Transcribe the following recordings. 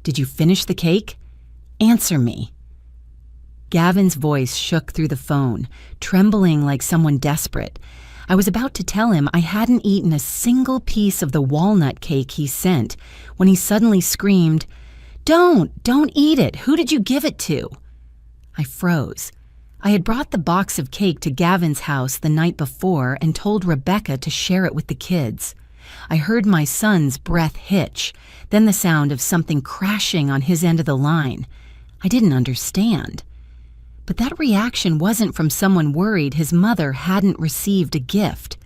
Did you finish the cake? Answer me." Gavin's voice shook through the phone, trembling like someone desperate. I was about to tell him I hadn't eaten a single piece of the walnut cake he sent when he suddenly screamed, Don't eat it. Who did you give it to?" I froze. I had brought the box of cake to Gavin's house the night before and told Rebecca to share it with the kids. I heard my son's breath hitch, then the sound of something crashing on his end of the line. I didn't understand. But that reaction wasn't from someone worried his mother hadn't received a gift.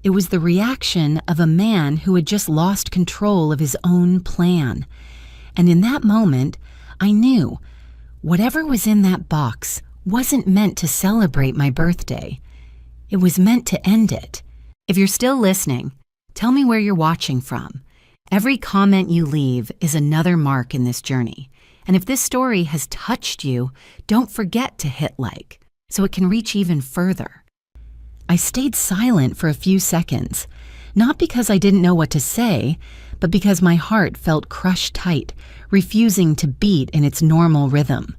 It was the reaction of a man who had just lost control of his own plan. And in that moment, I knew whatever was in that box wasn't meant to celebrate my birthday. It was meant to end it. If you're still listening, tell me where you're watching from. Every comment you leave is another mark in this journey. And if this story has touched you, don't forget to hit like, so it can reach even further. I stayed silent for a few seconds, not because I didn't know what to say, but because my heart felt crushed tight, refusing to beat in its normal rhythm.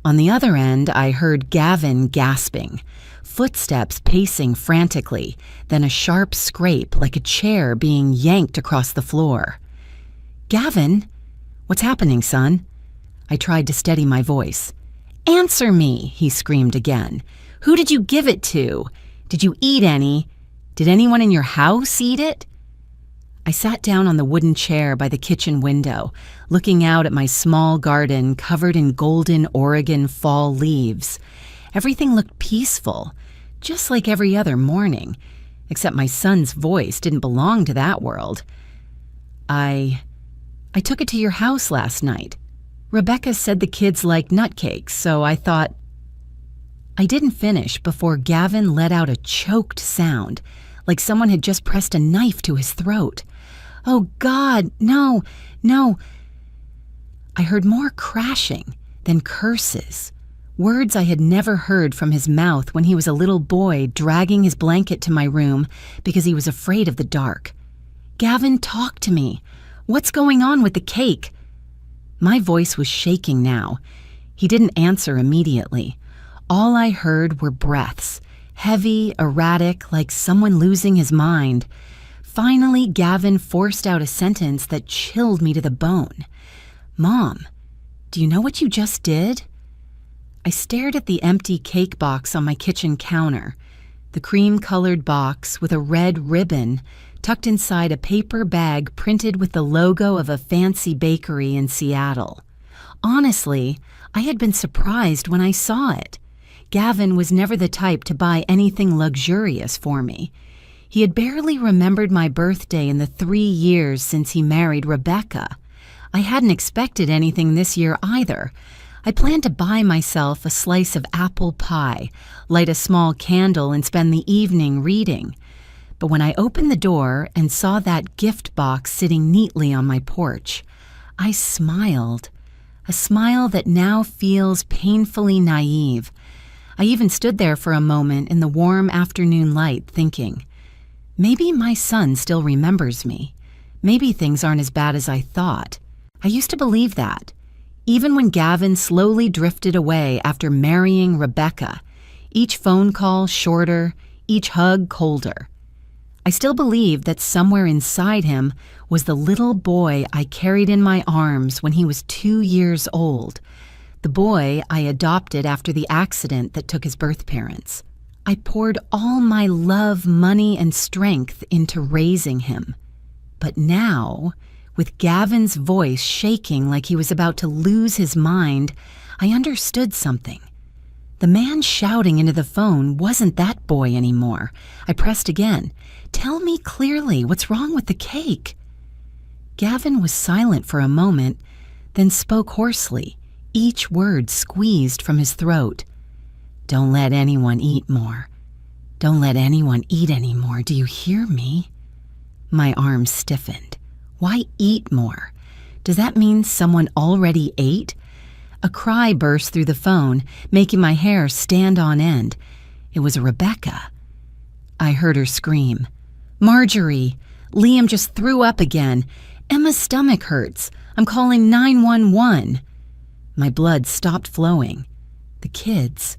On the other end, I heard Gavin gasping, footsteps pacing frantically, then a sharp scrape like a chair being yanked across the floor. "Gavin, what's happening, son?" I tried to steady my voice. "Answer me," he screamed again. "Who did you give it to? Did you eat any? Did anyone in your house eat it?" I sat down on the wooden chair by the kitchen window, looking out at my small garden covered in golden Oregon fall leaves. Everything looked peaceful, just like every other morning, except my son's voice didn't belong to that world. I took it to your house last night. Rebecca said the kids like nutcakes, so I thought... I didn't finish before Gavin let out a choked sound, like someone had just pressed a knife to his throat. "Oh, God, no, no." I heard more crashing, then curses, words I had never heard from his mouth when he was a little boy dragging his blanket to my room because he was afraid of the dark. "Gavin, talk to me. What's going on with the cake?" My voice was shaking now. He didn't answer immediately. All I heard were breaths, heavy, erratic, like someone losing his mind. Finally, Gavin forced out a sentence that chilled me to the bone. "Mom, do you know what you just did?" I stared at the empty cake box on my kitchen counter, the cream-colored box with a red ribbon tucked inside a paper bag printed with the logo of a fancy bakery in Seattle. Honestly, I had been surprised when I saw it. Gavin was never the type to buy anything luxurious for me. He had barely remembered my birthday in the 3 years since he married Rebecca. I hadn't expected anything this year either. I planned to buy myself a slice of apple pie, light a small candle, and spend the evening reading. But when I opened the door and saw that gift box sitting neatly on my porch, I smiled. A smile that now feels painfully naive. I even stood there for a moment in the warm afternoon light thinking, maybe my son still remembers me. Maybe things aren't as bad as I thought. I used to believe that. Even when Gavin slowly drifted away after marrying Rebecca, each phone call shorter, each hug colder. I still believed that somewhere inside him was the little boy I carried in my arms when he was 2 years old, the boy I adopted after the accident that took his birth parents. I poured all my love, money, and strength into raising him. But now, with Gavin's voice shaking like he was about to lose his mind, I understood something. The man shouting into the phone wasn't that boy anymore. I pressed again. "Tell me clearly, what's wrong with the cake?" Gavin was silent for a moment, then spoke hoarsely, each word squeezed from his throat. "Don't let anyone eat more. Don't let anyone eat anymore. Do you hear me?" My arms stiffened. Why eat more? Does that mean someone already ate? A cry burst through the phone, making my hair stand on end. It was Rebecca. I heard her scream, "Marjorie, Liam just threw up again. Emma's stomach hurts. I'm calling 911. My blood stopped flowing. The kids,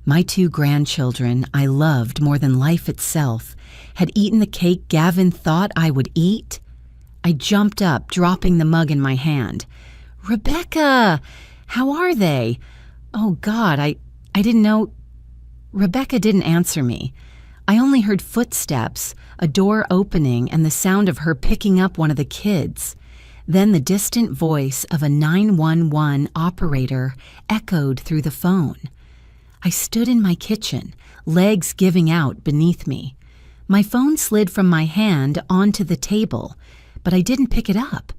my 2 grandchildren I loved more than life itself, had eaten the cake Gavin thought I would eat. I jumped up, dropping the mug in my hand. Rebecca, how are they? Oh God, I didn't know. Rebecca didn't answer me. I only heard footsteps, a door opening, and the sound of her picking up one of the kids. Then the distant voice of a 911 operator echoed through the phone. I stood in my kitchen, legs giving out beneath me. My phone slid from my hand onto the table, but I didn't pick it up.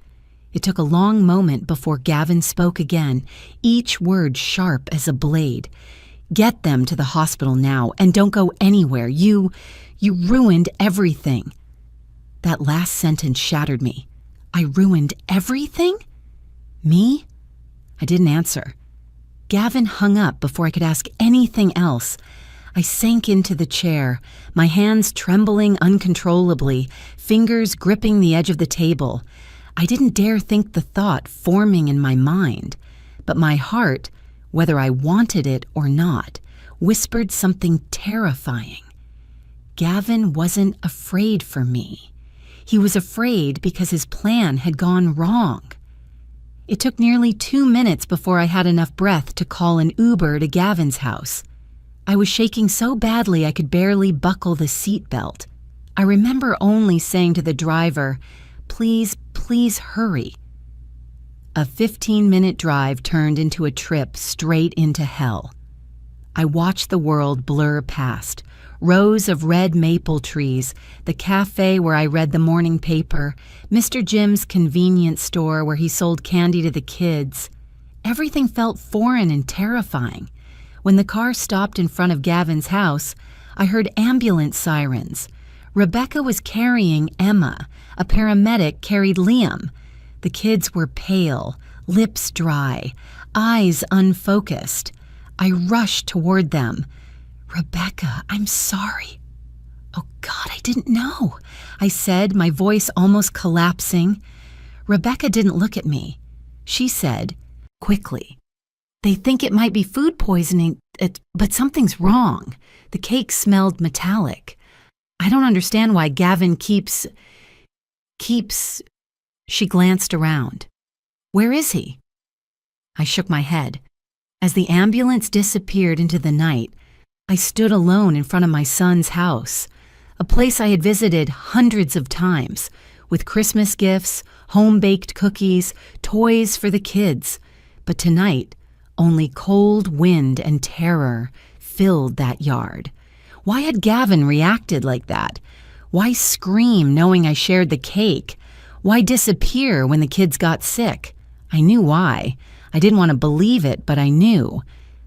It took a long moment before Gavin spoke again, each word sharp as a blade. Get them to the hospital now, and don't go anywhere. You ruined everything. That last sentence shattered me. I ruined everything? Me? I didn't answer. Gavin hung up before I could ask anything else. I sank into the chair, my hands trembling uncontrollably, fingers gripping the edge of the table. I didn't dare think the thought forming in my mind, but my heart, whether I wanted it or not, whispered something terrifying. Gavin wasn't afraid for me. He was afraid because his plan had gone wrong. It took nearly 2 minutes before I had enough breath to call an Uber to Gavin's house. I was shaking so badly I could barely buckle the seatbelt. I remember only saying to the driver, "Please, please hurry." A 15-minute drive turned into a trip straight into hell. I watched the world blur past. Rows of red maple trees, the cafe where I read the morning paper, Mr. Jim's convenience store where he sold candy to the kids. Everything felt foreign and terrifying. When the car stopped in front of Gavin's house, I heard ambulance sirens. Rebecca was carrying Emma. A paramedic carried Liam. The kids were pale, lips dry, eyes unfocused. I rushed toward them. "Rebecca, I'm sorry." "Oh God, I didn't know," I said, my voice almost collapsing. Rebecca didn't look at me. She said, quickly, "They think it might be food poisoning, but something's wrong. The cake smelled metallic. I don't understand why Gavin keeps... She glanced around. "Where is he?" I shook my head. As the ambulance disappeared into the night, I stood alone in front of my son's house, a place I had visited hundreds of times, with Christmas gifts, home-baked cookies, toys for the kids. But tonight, only cold wind and terror filled that yard. Why had Gavin reacted like that? Why scream knowing I shared the cake? Why disappear when the kids got sick? I knew why. I didn't want to believe it, but I knew.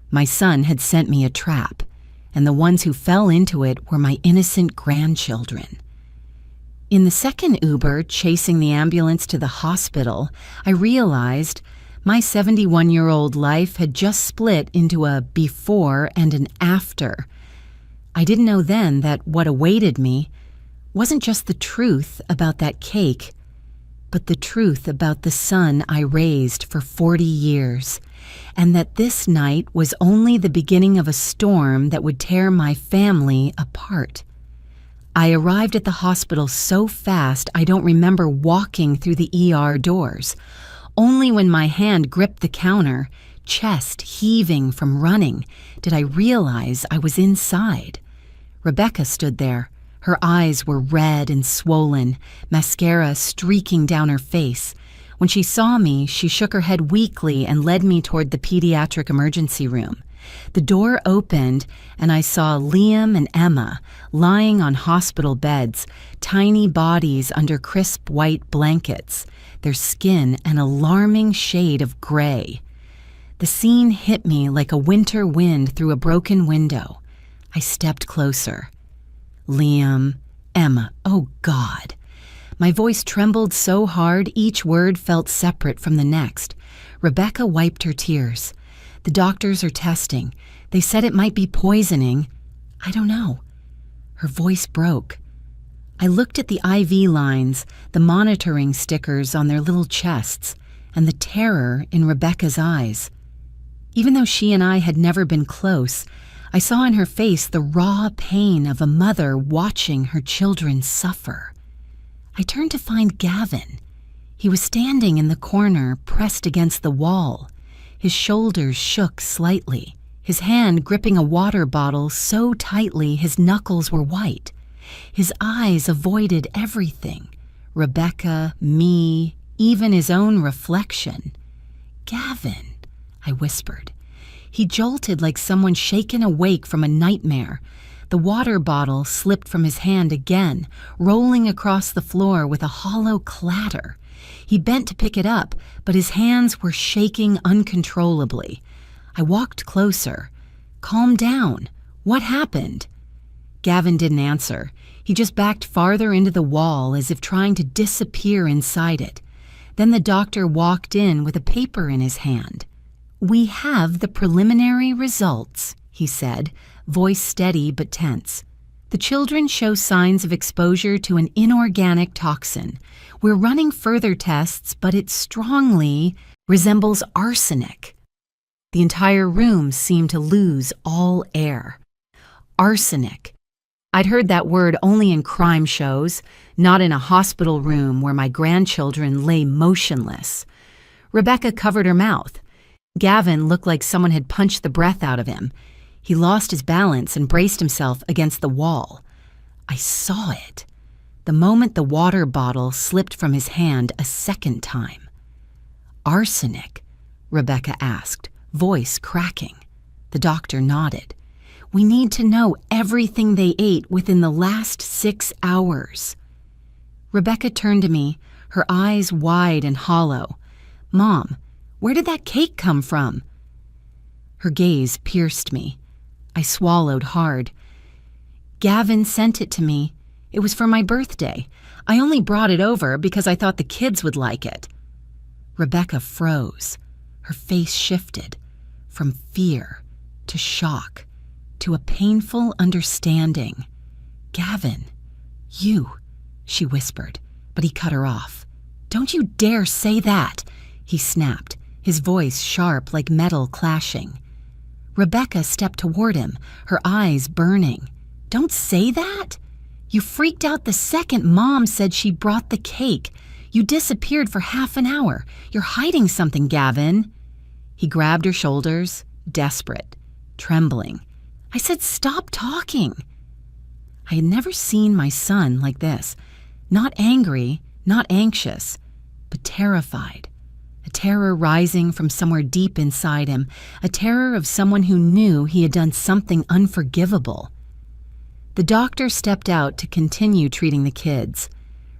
My son had sent me a trap, and the ones who fell into it were my innocent grandchildren. In the second Uber chasing the ambulance to the hospital, I realized my 71-year-old life had just split into a before and an after. I didn't know then that what awaited me wasn't just the truth about that cake, but the truth about the son I raised for 40 years, and that this night was only the beginning of a storm that would tear my family apart. I arrived at the hospital so fast I don't remember walking through the ER doors. Only when my hand gripped the counter, chest heaving from running, did I realize I was inside. Rebecca stood there. Her eyes were red and swollen, mascara streaking down her face. When she saw me, she shook her head weakly and led me toward the pediatric emergency room. The door opened, and I saw Liam and Emma lying on hospital beds, tiny bodies under crisp white blankets, their skin an alarming shade of gray. The scene hit me like a winter wind through a broken window. I stepped closer. Liam, Emma, oh God. My voice trembled so hard each word felt separate from the next. Rebecca wiped her tears. "The doctors are testing. They said it might be poisoning. I don't know." Her voice broke. I looked at the IV lines, the monitoring stickers on their little chests, and the terror in Rebecca's eyes. Even though she and I had never been close, I saw in her face the raw pain of a mother watching her children suffer. I turned to find Gavin. He was standing in the corner, pressed against the wall. His shoulders shook slightly, his hand gripping a water bottle so tightly his knuckles were white. His eyes avoided everything: Rebecca, me, even his own reflection. "Gavin," I whispered. He jolted like someone shaken awake from a nightmare. The water bottle slipped from his hand again, rolling across the floor with a hollow clatter. He bent to pick it up, but his hands were shaking uncontrollably. I walked closer. "Calm down. What happened?" Gavin didn't answer. He just backed farther into the wall as if trying to disappear inside it. Then the doctor walked in with a paper in his hand. "We have the preliminary results," he said, voice steady but tense. "The children show signs of exposure to an inorganic toxin. We're running further tests, but it strongly resembles arsenic." The entire room seemed to lose all air. Arsenic. I'd heard that word only in crime shows, not in a hospital room where my grandchildren lay motionless. Rebecca covered her mouth. Gavin looked like someone had punched the breath out of him. He lost his balance and braced himself against the wall. I saw it. The moment the water bottle slipped from his hand a second time. "Arsenic?" Rebecca asked, voice cracking. The doctor nodded. "We need to know everything they ate within the last 6 hours." Rebecca turned to me, her eyes wide and hollow. "Mom, where did that cake come from?" Her gaze pierced me. I swallowed hard. "Gavin sent it to me. It was for my birthday. I only brought it over because I thought the kids would like it." Rebecca froze. Her face shifted from fear to shock to a painful understanding. "Gavin, you," she whispered, but he cut her off. "Don't you dare say that," he snapped, his voice sharp like metal clashing. Rebecca stepped toward him, her eyes burning. "Don't say that? You freaked out the second Mom said she brought the cake. You disappeared for half an hour. You're hiding something, Gavin." He grabbed her shoulders, desperate, trembling. I said, "Stop talking." I had never seen my son like this. Not angry, not anxious, but terrified. A terror rising from somewhere deep inside him, a terror of someone who knew he had done something unforgivable. The doctor stepped out to continue treating the kids.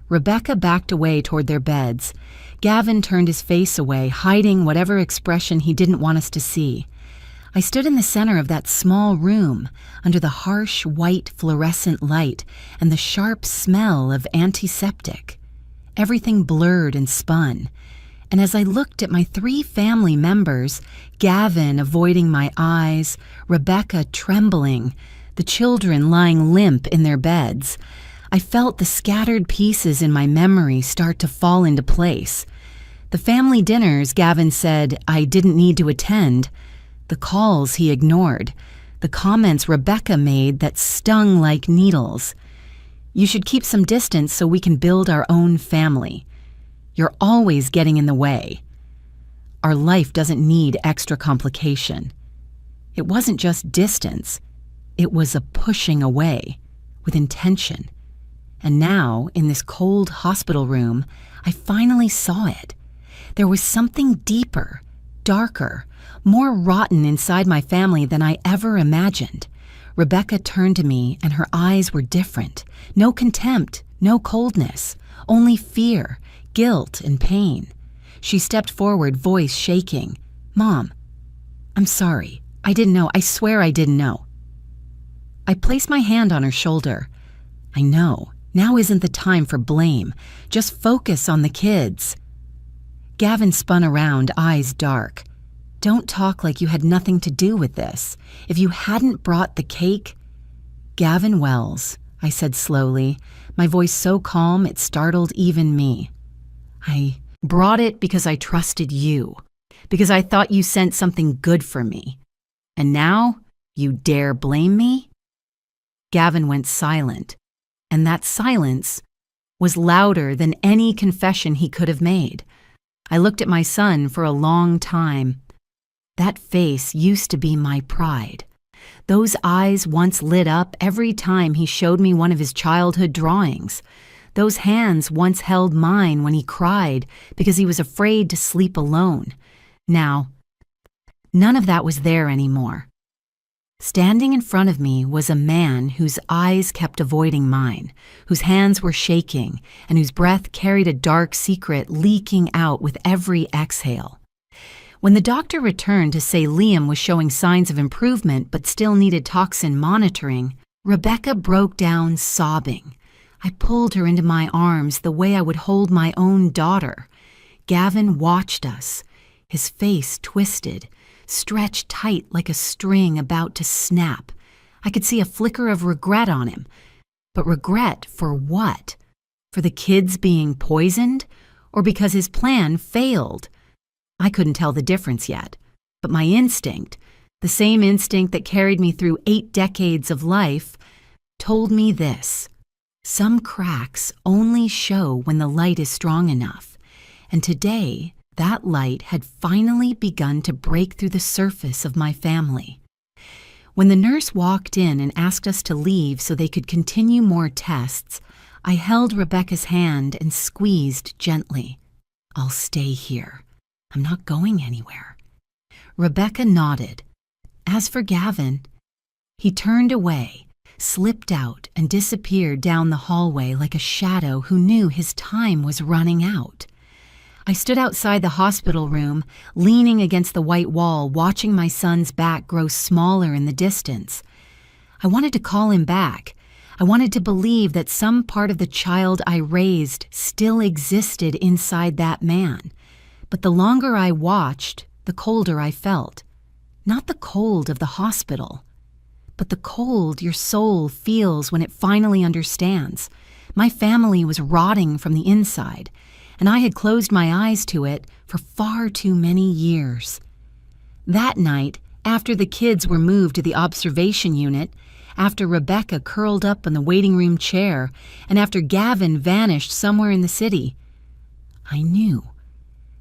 Rebecca backed away toward their beds. Gavin turned his face away, hiding whatever expression he didn't want us to see. I stood in the center of that small room, under the harsh white fluorescent light and the sharp smell of antiseptic. Everything blurred and spun. And as I looked at my 3 family members, Gavin avoiding my eyes, Rebecca trembling, the children lying limp in their beds, I felt the scattered pieces in my memory start to fall into place. The family dinners Gavin said I didn't need to attend, the calls he ignored, the comments Rebecca made that stung like needles. "You should keep some distance so we can build our own family. You're always getting in the way. Our life doesn't need extra complication." It wasn't just distance. It was a pushing away, with intention. And now, in this cold hospital room, I finally saw it. There was something deeper, darker, more rotten inside my family than I ever imagined. Rebecca turned to me, and her eyes were different. No contempt, no coldness, only fear, guilt, and pain. She stepped forward, voice shaking. "Mom, I'm sorry. I didn't know. I swear I didn't know." I placed my hand on her shoulder. "I know. Now isn't the time for blame. Just focus on the kids." Gavin spun around, eyes dark. "Don't talk like you had nothing to do with this. If you hadn't brought the cake—" "Gavin Wells," I said slowly, my voice so calm it startled even me. Brought it because I trusted you, because I thought you sent something good for me. And now you dare blame me?" Gavin went silent, and that silence was louder than any confession he could have made. I looked at my son for a long time. That face used to be my pride. Those eyes once lit up every time he showed me one of his childhood drawings. Those hands once held mine when he cried because he was afraid to sleep alone. Now, none of that was there anymore. Standing in front of me was a man whose eyes kept avoiding mine, whose hands were shaking, and whose breath carried a dark secret leaking out with every exhale. When the doctor returned to say Liam was showing signs of improvement but still needed toxin monitoring, Rebecca broke down sobbing. I pulled her into my arms the way I would hold my own daughter. Gavin watched us, his face twisted, stretched tight like a string about to snap. I could see a flicker of regret on him. But regret for what? For the kids being poisoned? Or because his plan failed? I couldn't tell the difference yet. But my instinct, the same instinct that carried me through 8 decades of life, told me this. Some cracks only show when the light is strong enough. And today, that light had finally begun to break through the surface of my family. When the nurse walked in and asked us to leave so they could continue more tests, I held Rebecca's hand and squeezed gently. "I'll stay here. I'm not going anywhere." Rebecca nodded. As for Gavin, he turned away, slipped out, and disappeared down the hallway like a shadow who knew his time was running out. I stood outside the hospital room, leaning against the white wall, watching my son's back grow smaller in the distance. I wanted to call him back. I wanted to believe that some part of the child I raised still existed inside that man. But the longer I watched, the colder I felt. Not the cold of the hospital, but the cold your soul feels when it finally understands. My family was rotting from the inside, and I had closed my eyes to it for far too many years. That night, after the kids were moved to the observation unit, after Rebecca curled up in the waiting room chair, and after Gavin vanished somewhere in the city, I knew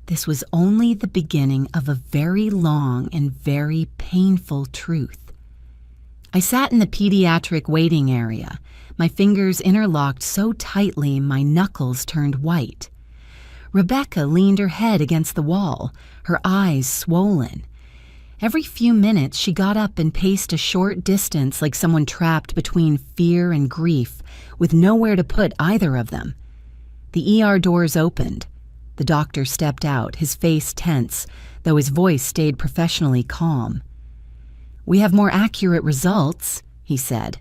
this was only the beginning of a very long and very painful truth. I sat in the pediatric waiting area, my fingers interlocked so tightly my knuckles turned white. Rebecca leaned her head against the wall, her eyes swollen. Every few minutes she got up and paced a short distance like someone trapped between fear and grief, with nowhere to put either of them. The ER doors opened. The doctor stepped out, his face tense, though his voice stayed professionally calm. "We have more accurate results," he said.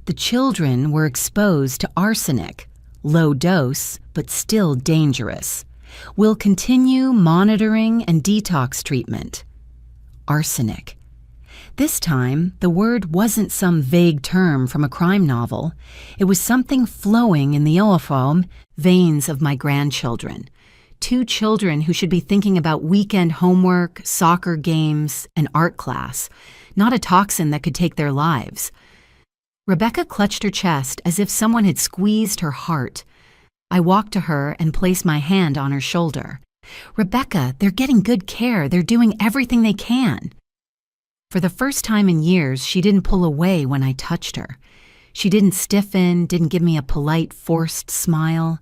"The children were exposed to arsenic, low dose, but still dangerous. We'll continue monitoring and detox treatment." Arsenic. This time, the word wasn't some vague term from a crime novel. It was something flowing in the oephome veins of my grandchildren. 2 children who should be thinking about weekend homework, soccer games, and art class, not a toxin that could take their lives. Rebecca clutched her chest as if someone had squeezed her heart. I walked to her and placed my hand on her shoulder. "Rebecca, they're getting good care. They're doing everything they can." For the first time in years, she didn't pull away when I touched her. She didn't stiffen, didn't give me a polite, forced smile.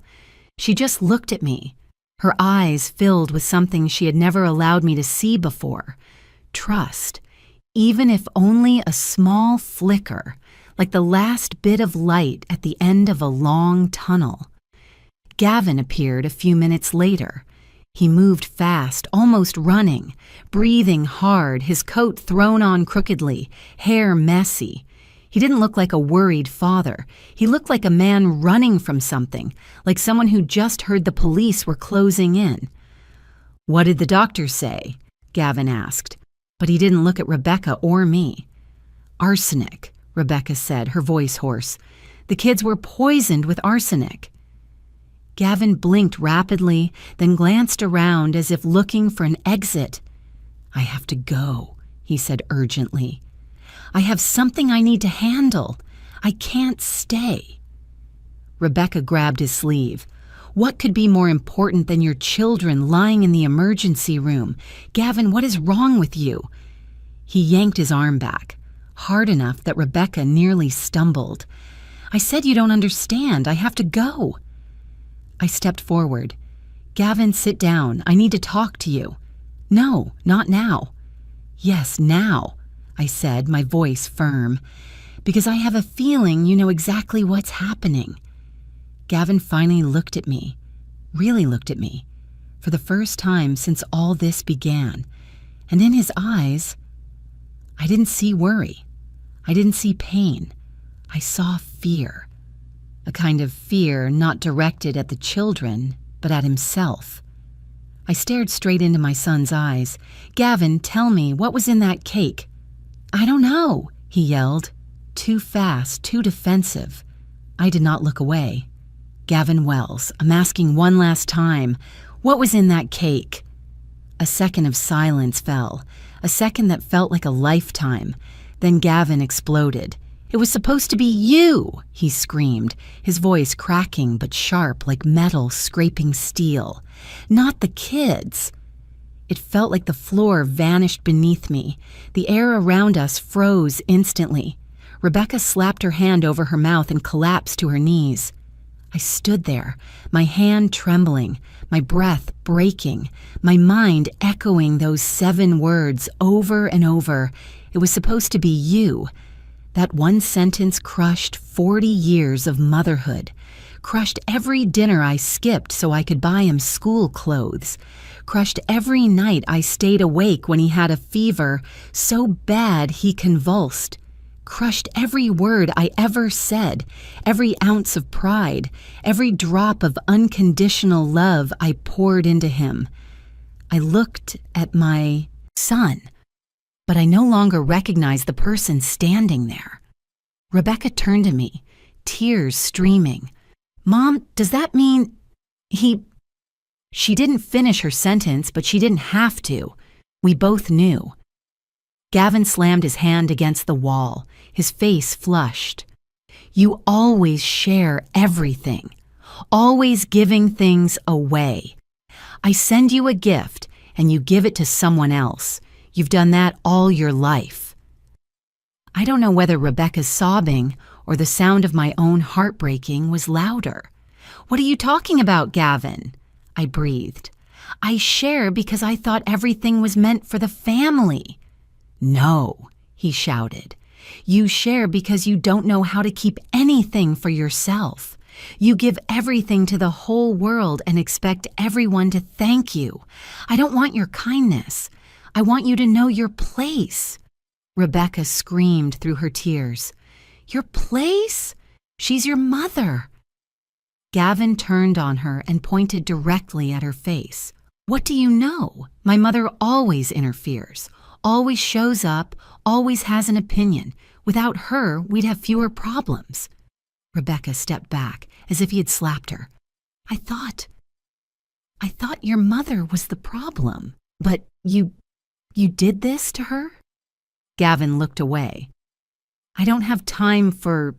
She just looked at me, her eyes filled with something she had never allowed me to see before. Trust, even if only a small flicker, like the last bit of light at the end of a long tunnel. Gavin appeared a few minutes later. He moved fast, almost running, breathing hard, his coat thrown on crookedly, hair messy. He didn't look like a worried father. He looked like a man running from something, like someone who just heard the police were closing in. "What did the doctor say?" Gavin asked, but he didn't look at Rebecca or me. "Arsenic," Rebecca said, her voice hoarse. "The kids were poisoned with arsenic." Gavin blinked rapidly, then glanced around as if looking for an exit. "I have to go," he said urgently. "I have something I need to handle. I can't stay." Rebecca grabbed his sleeve. "What could be more important than your children lying in the emergency room? Gavin, what is wrong with you?" He yanked his arm back, hard enough that Rebecca nearly stumbled. "I said you don't understand. I have to go." I stepped forward. "Gavin, sit down. I need to talk to you." "No, not now." "Yes, now," I said, my voice firm, "because I have a feeling you know exactly what's happening." Gavin finally looked at me, really looked at me, for the first time since all this began, and in his eyes, I didn't see worry. I didn't see pain. I saw fear. A kind of fear not directed at the children, but at himself. I stared straight into my son's eyes. "Gavin, tell me, what was in that cake?" "I don't know," he yelled. Too fast, too defensive. I did not look away. "Gavin Wells, I'm asking one last time. What was in that cake?" A second of silence fell, a second that felt like a lifetime. Then Gavin exploded. "It was supposed to be you," he screamed, his voice cracking but sharp like metal scraping steel. "Not the kids." It felt like the floor vanished beneath me. The air around us froze instantly. Rebecca slapped her hand over her mouth and collapsed to her knees. I stood there, my hand trembling, my breath breaking, my mind echoing those 7 words over and over. It was supposed to be you. That one sentence crushed 40 years of motherhood, crushed every dinner I skipped so I could buy him school clothes, crushed every night I stayed awake when he had a fever so bad he convulsed, crushed every word I ever said, every ounce of pride, every drop of unconditional love I poured into him. I looked at my son, but I no longer recognized the person standing there. Rebecca turned to me, tears streaming. "Mom, does that mean She didn't finish her sentence, but she didn't have to. We both knew. Gavin slammed his hand against the wall, his face flushed. "You always share everything, always giving things away. I send you a gift, and you give it to someone else. You've done that all your life." I don't know whether Rebecca's sobbing or the sound of my own heartbreaking was louder. "What are you talking about, Gavin?" I breathed. "I share because I thought everything was meant for the family." "No," he shouted. "You share because you don't know how to keep anything for yourself. You give everything to the whole world and expect everyone to thank you. I don't want your kindness. I want you to know your place." Rebecca screamed through her tears. "Your place? She's your mother." Gavin turned on her and pointed directly at her face. "What do you know? My mother always interferes, always shows up, always has an opinion. Without her, we'd have fewer problems." Rebecca stepped back, as if he had slapped her. I thought your mother was the problem. But you did this to her?" Gavin looked away. "I don't have time for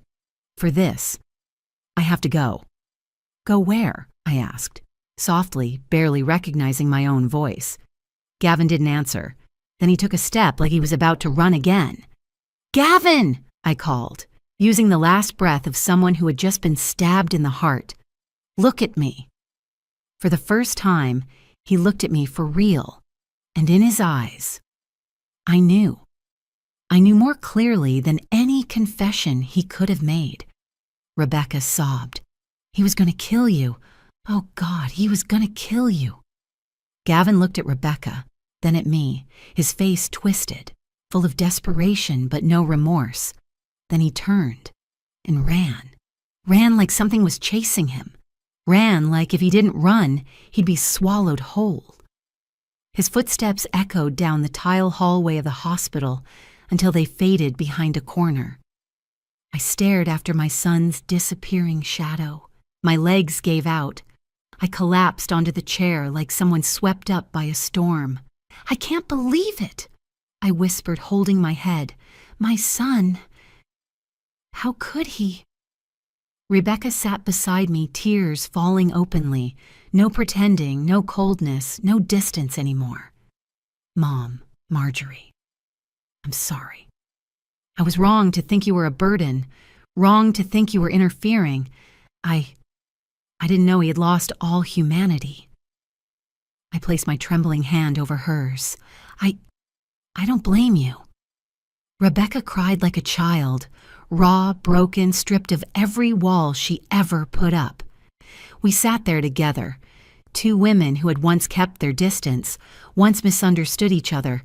this. I have to go." "Go where?" I asked, softly, barely recognizing my own voice. Gavin didn't answer. Then he took a step like he was about to run again. "Gavin!" I called, using the last breath of someone who had just been stabbed in the heart. "Look at me." For the first time, he looked at me for real, and in his eyes, I knew. I knew more clearly than any confession he could have made. Rebecca sobbed. "He was going to kill you. Oh God, he was going to kill you." Gavin looked at Rebecca, then at me, his face twisted, full of desperation but no remorse. Then he turned and ran. Ran like something was chasing him. Ran like if he didn't run, he'd be swallowed whole. His footsteps echoed down the tile hallway of the hospital until they faded behind a corner. I stared after my son's disappearing shadow. My legs gave out. I collapsed onto the chair like someone swept up by a storm. "I can't believe it," I whispered, holding my head. "My son. How could he?" Rebecca sat beside me, tears falling openly. No pretending, no coldness, no distance anymore. "Mom, Marjorie, I'm sorry. I was wrong to think you were a burden, wrong to think you were interfering. I didn't know he had lost all humanity." I placed my trembling hand over hers. I don't blame you." Rebecca cried like a child, raw, broken, stripped of every wall she ever put up. We sat there together, two women who had once kept their distance, once misunderstood each other,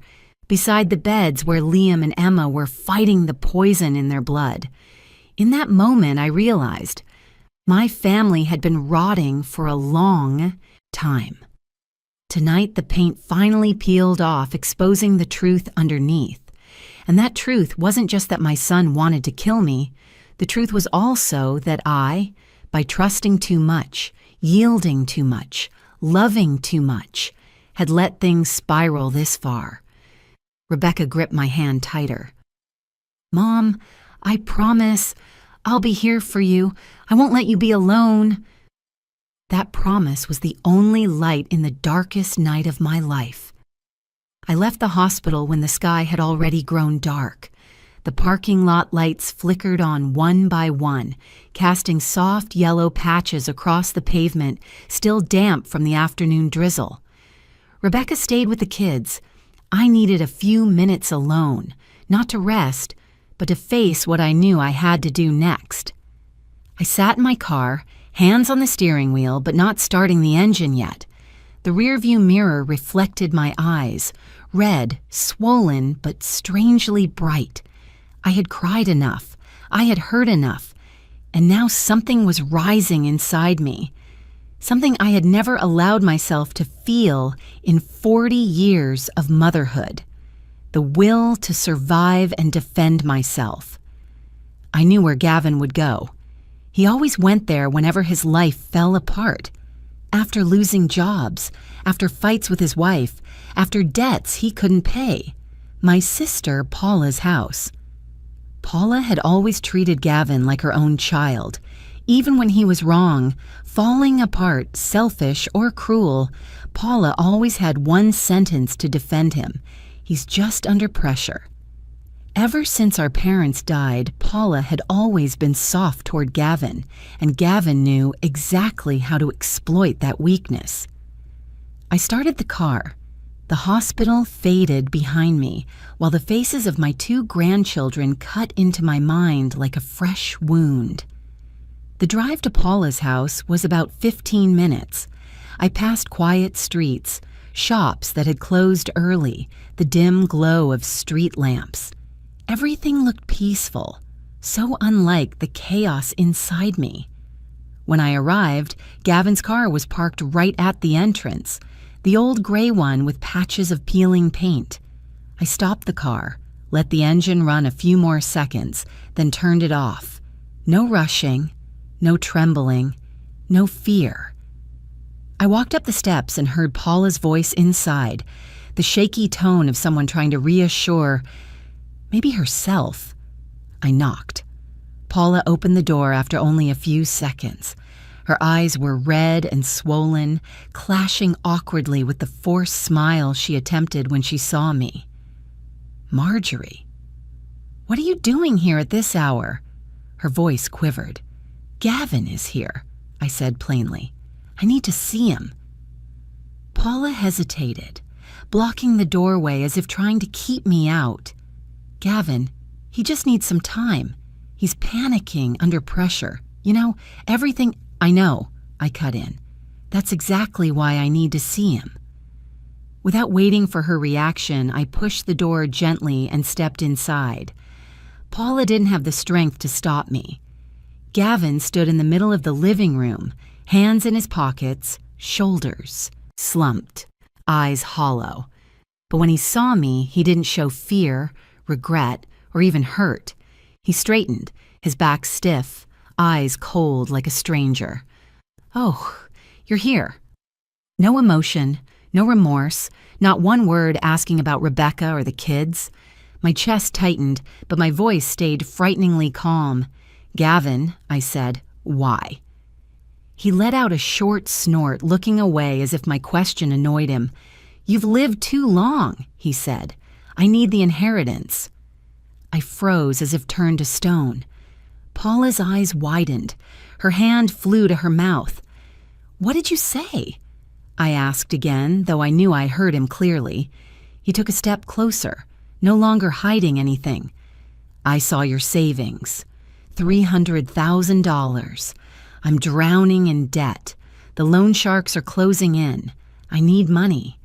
beside the beds where Liam and Emma were fighting the poison in their blood. In that moment, I realized my family had been rotting for a long time. Tonight, the paint finally peeled off, exposing the truth underneath. And that truth wasn't just that my son wanted to kill me. The truth was also that I, by trusting too much, yielding too much, loving too much, had let things spiral this far. Rebecca gripped my hand tighter. "Mom, I promise I'll be here for you. I won't let you be alone." That promise was the only light in the darkest night of my life. I left the hospital when the sky had already grown dark. The parking lot lights flickered on one by one, casting soft yellow patches across the pavement, still damp from the afternoon drizzle. Rebecca stayed with the kids. I needed a few minutes alone, not to rest, but to face what I knew I had to do next. I sat in my car, hands on the steering wheel, but not starting the engine yet. The rearview mirror reflected my eyes, red, swollen, but strangely bright. I had cried enough. I had hurt enough. And now something was rising inside me. Something I had never allowed myself to feel in 40 years of motherhood. The will to survive and defend myself. I knew where Gavin would go. He always went there whenever his life fell apart. After losing jobs, after fights with his wife, after debts he couldn't pay. My sister Paula's house. Paula had always treated Gavin like her own child. Even when he was wrong, falling apart, selfish or cruel, Paula always had one sentence to defend him. "He's just under pressure." Ever since our parents died, Paula had always been soft toward Gavin, and Gavin knew exactly how to exploit that weakness. I started the car. The hospital faded behind me, while the faces of my two grandchildren cut into my mind like a fresh wound. The drive to Paula's house was about 15 minutes. I passed quiet streets, shops that had closed early, the dim glow of street lamps. Everything looked peaceful, so unlike the chaos inside me. When I arrived, Gavin's car was parked right at the entrance, the old gray one with patches of peeling paint. I stopped the car, let the engine run a few more seconds, then turned it off. No rushing, no trembling, no fear. I walked up the steps and heard Paula's voice inside, the shaky tone of someone trying to reassure, maybe herself. I knocked. Paula opened the door after only a few seconds. Her eyes were red and swollen, clashing awkwardly with the forced smile she attempted when she saw me. "Marjorie, what are you doing here at this hour?" Her voice quivered. "Gavin is here," I said plainly. "I need to see him." Paula hesitated, blocking the doorway as if trying to keep me out. "Gavin, he just needs some time. He's panicking under pressure. You know, everything—" "I know," I cut in. "That's exactly why I need to see him." Without waiting for her reaction, I pushed the door gently and stepped inside. Paula didn't have the strength to stop me. Gavin stood in the middle of the living room, hands in his pockets, shoulders slumped, eyes hollow. But when he saw me, he didn't show fear, regret, or even hurt. He straightened, his back stiff, eyes cold like a stranger. "Oh, You're here. No emotion, no remorse, not one word asking about Rebecca or the kids. My chest tightened, but my voice stayed frighteningly calm. "Gavin," I said, "why?" He let out a short snort, looking away as if my question annoyed him. "You've lived too long," he said. "I need the inheritance." I froze as if turned to stone. Paula's eyes widened. Her hand flew to her mouth. "What did you say?" I asked again, though I knew I heard him clearly. He took a step closer, no longer hiding anything. "I saw your savings. $300,000. I'm drowning in debt. The loan sharks are closing in. I need money.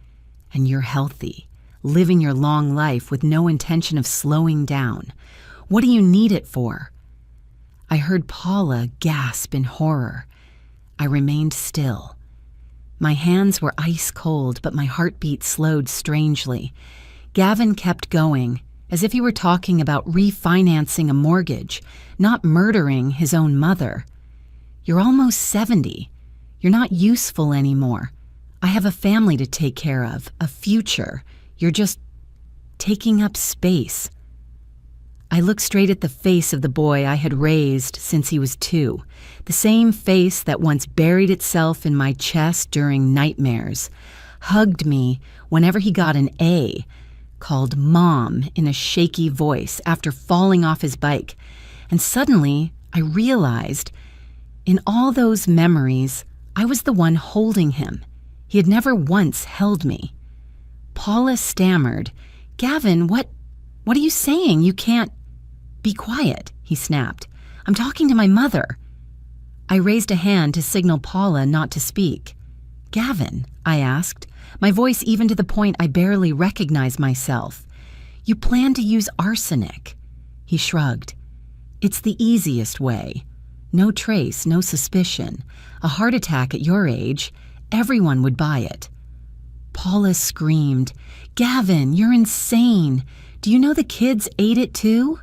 And you're healthy, living your long life with no intention of slowing down. What do you need it for?" I heard Paula gasp in horror. I remained still. My hands were ice cold, but my heartbeat slowed strangely. Gavin kept going, as if he were talking about refinancing a mortgage, not murdering his own mother. "You're almost 70. You're not useful anymore. I have a family to take care of, a future. You're just taking up space." I looked straight at the face of the boy I had raised since he was 2, the same face that once buried itself in my chest during nightmares, hugged me whenever he got an A, called Mom in a shaky voice after falling off his bike, and suddenly I realized, in all those memories, I was the one holding him. He had never once held me. Paula stammered, "Gavin, what are you saying? You can't—" "Be quiet," he snapped. "I'm talking to my mother." I raised a hand to signal Paula not to speak. "Gavin," I asked, my voice even to the point I barely recognized myself, "you plan to use arsenic." He shrugged. "It's the easiest way. No trace, no suspicion. A heart attack at your age, everyone would buy it." Paula screamed, "Gavin, you're insane. Do you know the kids ate it too?"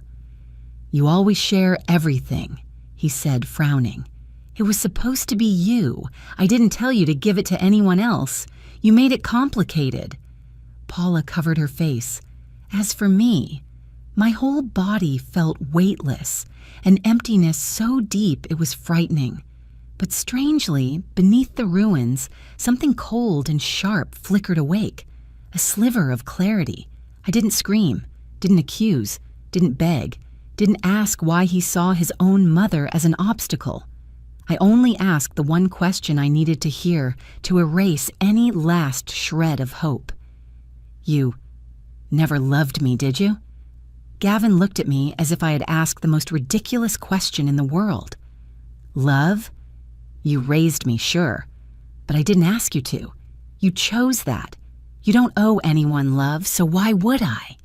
"You always share everything," he said, frowning. "It was supposed to be you. I didn't tell you to give it to anyone else. You made it complicated." Paula covered her face. As for me, my whole body felt weightless, an emptiness so deep it was frightening. But strangely, beneath the ruins, something cold and sharp flickered awake, a sliver of clarity. I didn't scream, didn't accuse, didn't beg, didn't ask why he saw his own mother as an obstacle. I only asked the one question I needed to hear to erase any last shred of hope. "You never loved me, did you?" Gavin looked at me as if I had asked the most ridiculous question in the world. "Love? You raised me, sure, but I didn't ask you to. You chose that. You don't owe anyone love, so why would I?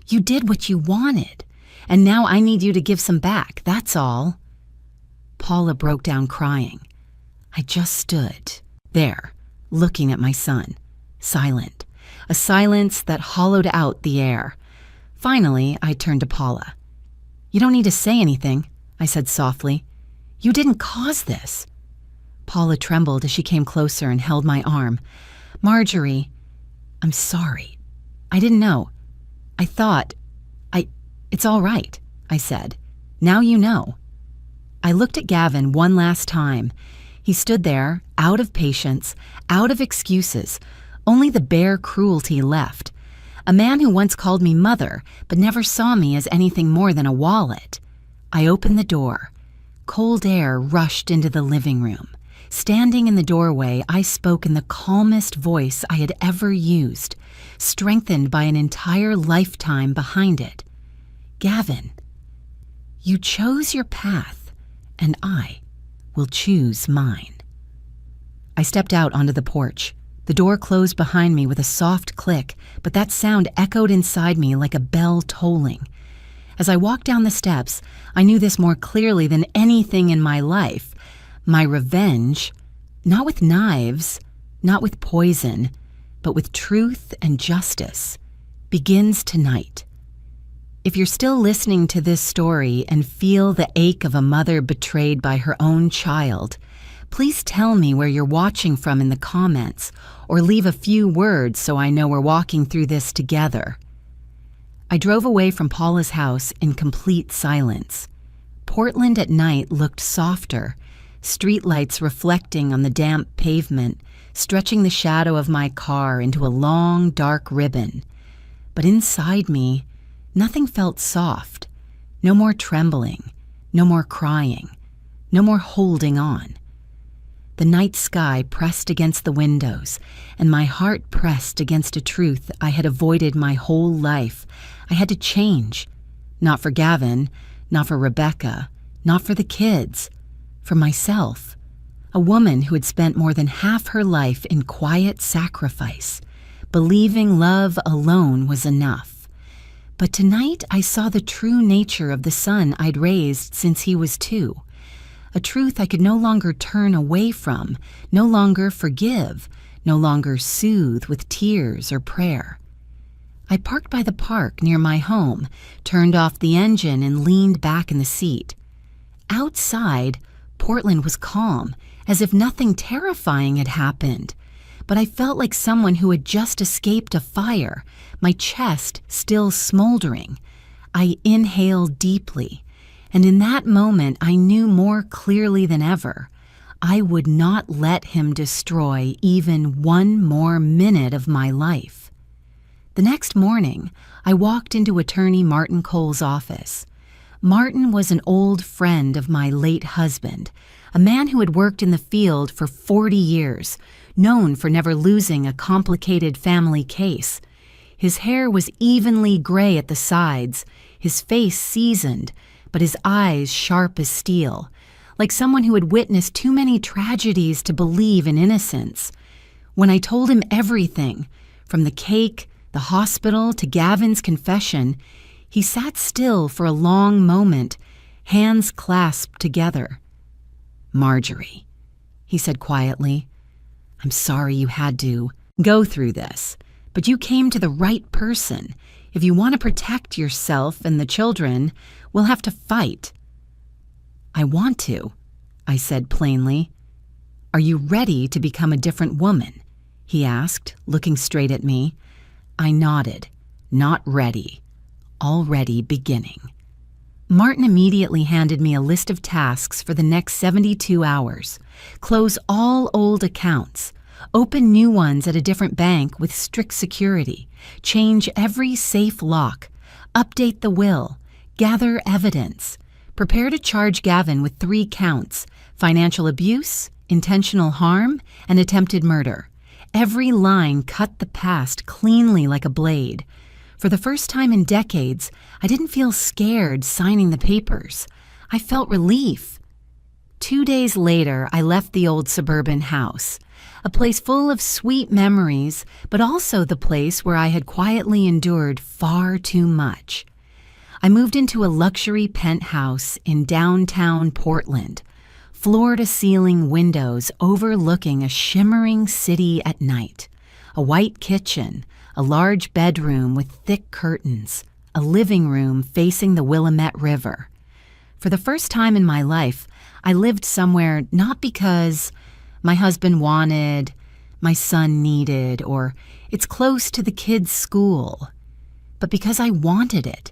You did what you wanted, and now I need you to give some back, that's all." Paula broke down crying. I just stood there, looking at my son, silent, a silence that hollowed out the air. Finally, I turned to Paula. "You don't need to say anything," I said softly. "You didn't cause this." Paula trembled as she came closer and held my arm. "Marjorie, I'm sorry. I didn't know. I thought, it's all right," I said. "Now you know." I looked at Gavin one last time. He stood there, out of patience, out of excuses, only the bare cruelty left. A man who once called me mother, but never saw me as anything more than a wallet. I opened the door. Cold air rushed into the living room. Standing in the doorway, I spoke in the calmest voice I had ever used, strengthened by an entire lifetime behind it. "Gavin, you chose your path, and I will choose mine." I stepped out onto the porch. The door closed behind me with a soft click, but that sound echoed inside me like a bell tolling. As I walked down the steps, I knew this more clearly than anything in my life. My revenge, not with knives, not with poison, but with truth and justice, begins tonight. If you're still listening to this story and feel the ache of a mother betrayed by her own child, Please tell me where you're watching from in the comments, or leave a few words so I know we're walking through this together." I drove away from Paula's house in complete silence. Portland at night looked softer, streetlights reflecting on the damp pavement, stretching the shadow of my car into a long, dark ribbon. But inside me, nothing felt soft. No more trembling, no more crying, no more holding on. The night sky pressed against the windows, and my heart pressed against a truth I had avoided my whole life. I had to change. Not for Gavin, not for Rebecca, not for the kids. For myself. A woman who had spent more than half her life in quiet sacrifice, believing love alone was enough. But tonight I saw the true nature of the son I'd raised since he was 2. A truth I could no longer turn away from, no longer forgive, no longer soothe with tears or prayer. I parked by the park near my home, turned off the engine and leaned back in the seat. Outside, Portland was calm, as if nothing terrifying had happened. But I felt like someone who had just escaped a fire, my chest still smoldering. I inhaled deeply. And in that moment, I knew more clearly than ever, I would not let him destroy even one more minute of my life. The next morning, I walked into Attorney Martin Cole's office. Martin was an old friend of my late husband, a man who had worked in the field for 40 years, known for never losing a complicated family case. His hair was evenly gray at the sides, his face seasoned, but his eyes sharp as steel, like someone who had witnessed too many tragedies to believe in innocence. When I told him everything, from the cake, the hospital, to Gavin's confession, he sat still for a long moment, hands clasped together. "Marjorie," he said quietly, "I'm sorry you had to go through this, but you came to the right person. If you want to protect yourself and the children, we'll have to fight." "I want to," I said plainly. "Are you ready to become a different woman?" he asked, looking straight at me. I nodded. Not ready. Already beginning. Martin immediately handed me a list of tasks for the next 72 hours. Close all old accounts. Open new ones at a different bank with strict security. Change every safe lock. Update the will. Gather evidence. Prepare to charge Gavin with 3 counts: financial abuse, intentional harm, and attempted murder. Every line cut the past cleanly like a blade. For the first time in decades, I didn't feel scared signing the papers. I felt relief. 2 days later, I left the old suburban house, a place full of sweet memories, but also the place where I had quietly endured far too much. I moved into a luxury penthouse in downtown Portland, floor-to-ceiling windows overlooking a shimmering city at night, a white kitchen, a large bedroom with thick curtains, a living room facing the Willamette River. For the first time in my life, I lived somewhere not because my husband wanted, my son needed, or it's close to the kids' school, but because I wanted it.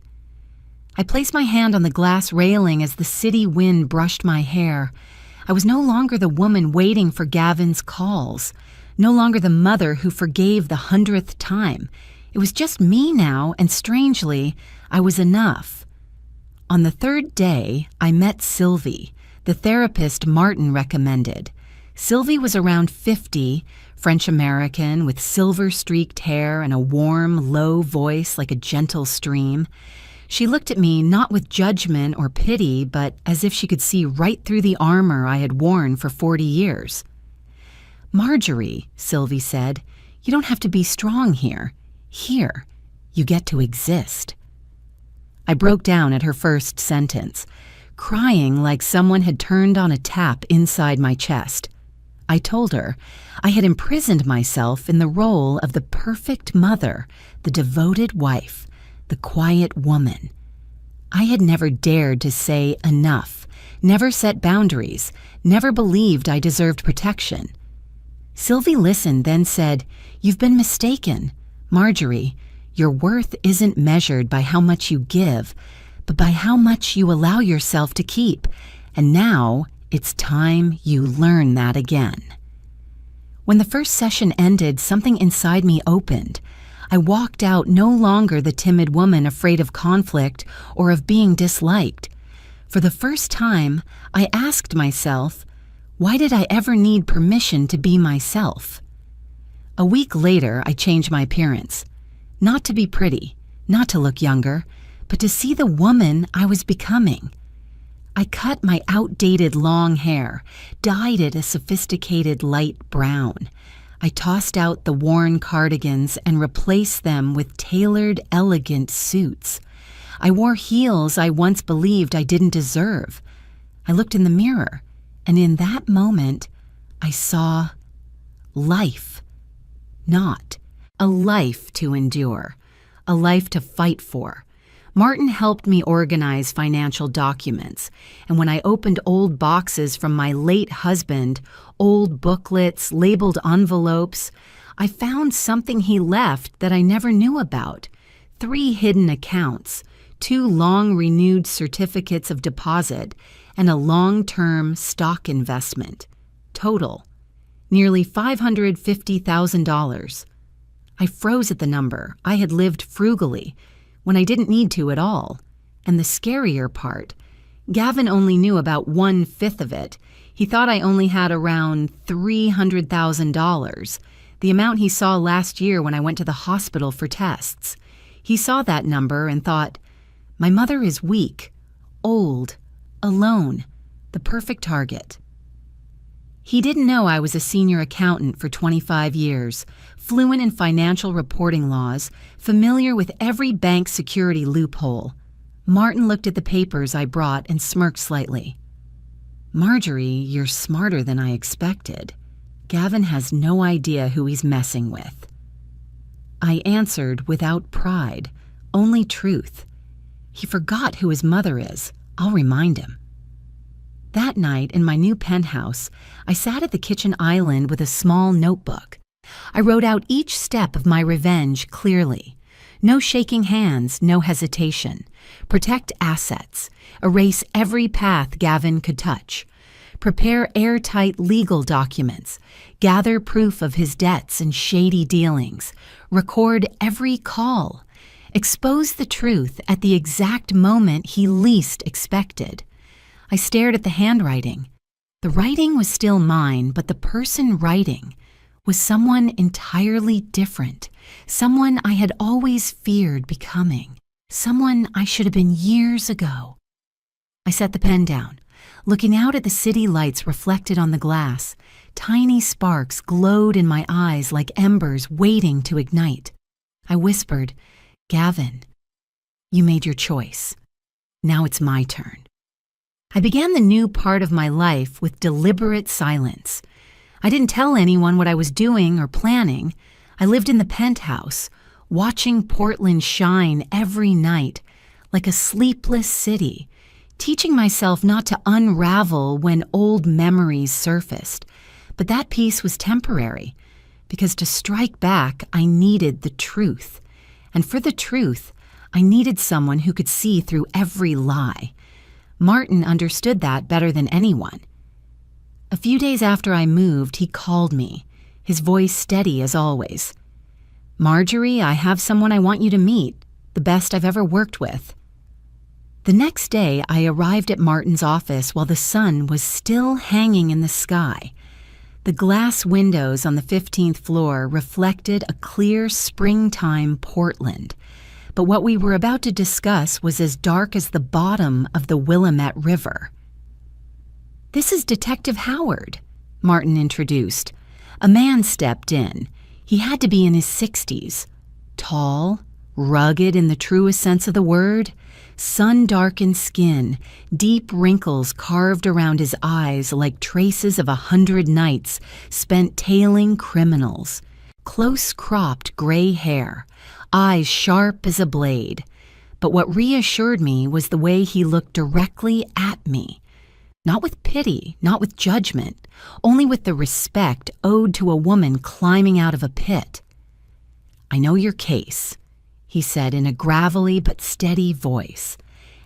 I placed my hand on the glass railing as the city wind brushed my hair. I was no longer the woman waiting for Gavin's calls, no longer the mother who forgave the 100th time. It was just me now, and strangely, I was enough. On the 3rd day, I met Sylvie, the therapist Martin recommended. Sylvie was around 50, French-American, with silver-streaked hair and a warm, low voice like a gentle stream. She looked at me not with judgment or pity, but as if she could see right through the armor I had worn for 40 years. "Marjorie," Sylvie said, "you don't have to be strong here. Here, you get to exist." I broke down at her first sentence, crying like someone had turned on a tap inside my chest. I told her I had imprisoned myself in the role of the perfect mother, the devoted wife, the quiet woman. I had never dared to say enough, never set boundaries, never believed I deserved protection. Sylvie listened, then said, "You've been mistaken. Marjorie, your worth isn't measured by how much you give, but by how much you allow yourself to keep. And now it's time you learn that again." When the first session ended, something inside me opened. I walked out no longer the timid woman afraid of conflict or of being disliked. For the first time, I asked myself, why did I ever need permission to be myself? A week later, I changed my appearance. Not to be pretty, not to look younger, but to see the woman I was becoming. I cut my outdated long hair, dyed it a sophisticated light brown. I tossed out the worn cardigans and replaced them with tailored, elegant suits. I wore heels I once believed I didn't deserve. I looked in the mirror, and in that moment, I saw life. Not a life to endure, a life to fight for. Martin helped me organize financial documents, and when I opened old boxes from my late husband, old booklets, labeled envelopes, I found something he left that I never knew about. 3 hidden accounts, 2 long-renewed certificates of deposit, and a long-term stock investment. Total, nearly $550,000. I froze at the number. I had lived frugally, when I didn't need to at all. And the scarier part, Gavin only knew about 1/5 of it. He thought I only had around $300,000, the amount he saw last year when I went to the hospital for tests. He saw that number and thought, my mother is weak, old, alone, the perfect target. He didn't know I was a senior accountant for 25 years, fluent in financial reporting laws, familiar with every bank security loophole. Martin looked at the papers I brought and smirked slightly. "Marjorie, you're smarter than I expected. Gavin has no idea who he's messing with." I answered without pride, only truth. He forgot who his mother is. I'll remind him. That night, in my new penthouse, I sat at the kitchen island with a small notebook. I wrote out each step of my revenge clearly. No shaking hands, no hesitation. Protect assets. Erase every path Gavin could touch. Prepare airtight legal documents. Gather proof of his debts and shady dealings. Record every call. Expose the truth at the exact moment he least expected. I stared at the handwriting. The writing was still mine, but the person writing was someone entirely different, someone I had always feared becoming, someone I should have been years ago. I set the pen down, looking out at the city lights reflected on the glass. Tiny sparks glowed in my eyes like embers waiting to ignite. I whispered, "Gavin, you made your choice. Now it's my turn." I began the new part of my life with deliberate silence. I didn't tell anyone what I was doing or planning. I lived in the penthouse, watching Portland shine every night, like a sleepless city, teaching myself not to unravel when old memories surfaced. But that peace was temporary, because to strike back, I needed the truth. And for the truth, I needed someone who could see through every lie. Martin understood that better than anyone. A few days after I moved, he called me, his voice steady as always. "Marjorie, I have someone I want you to meet, the best I've ever worked with." The next day, I arrived at Martin's office while the sun was still hanging in the sky. The glass windows on the 15th floor reflected a clear springtime Portland. But what we were about to discuss was as dark as the bottom of the Willamette River. "This is Detective Howard," Martin introduced. A man stepped in. He had to be in his 60s. Tall, rugged in the truest sense of the word, sun-darkened skin, deep wrinkles carved around his eyes like traces of 100 nights spent tailing criminals, close-cropped gray hair, eyes sharp as a blade. But what reassured me was the way he looked directly at me. Not with pity, not with judgment, only with the respect owed to a woman climbing out of a pit. "I know your case," he said in a gravelly but steady voice,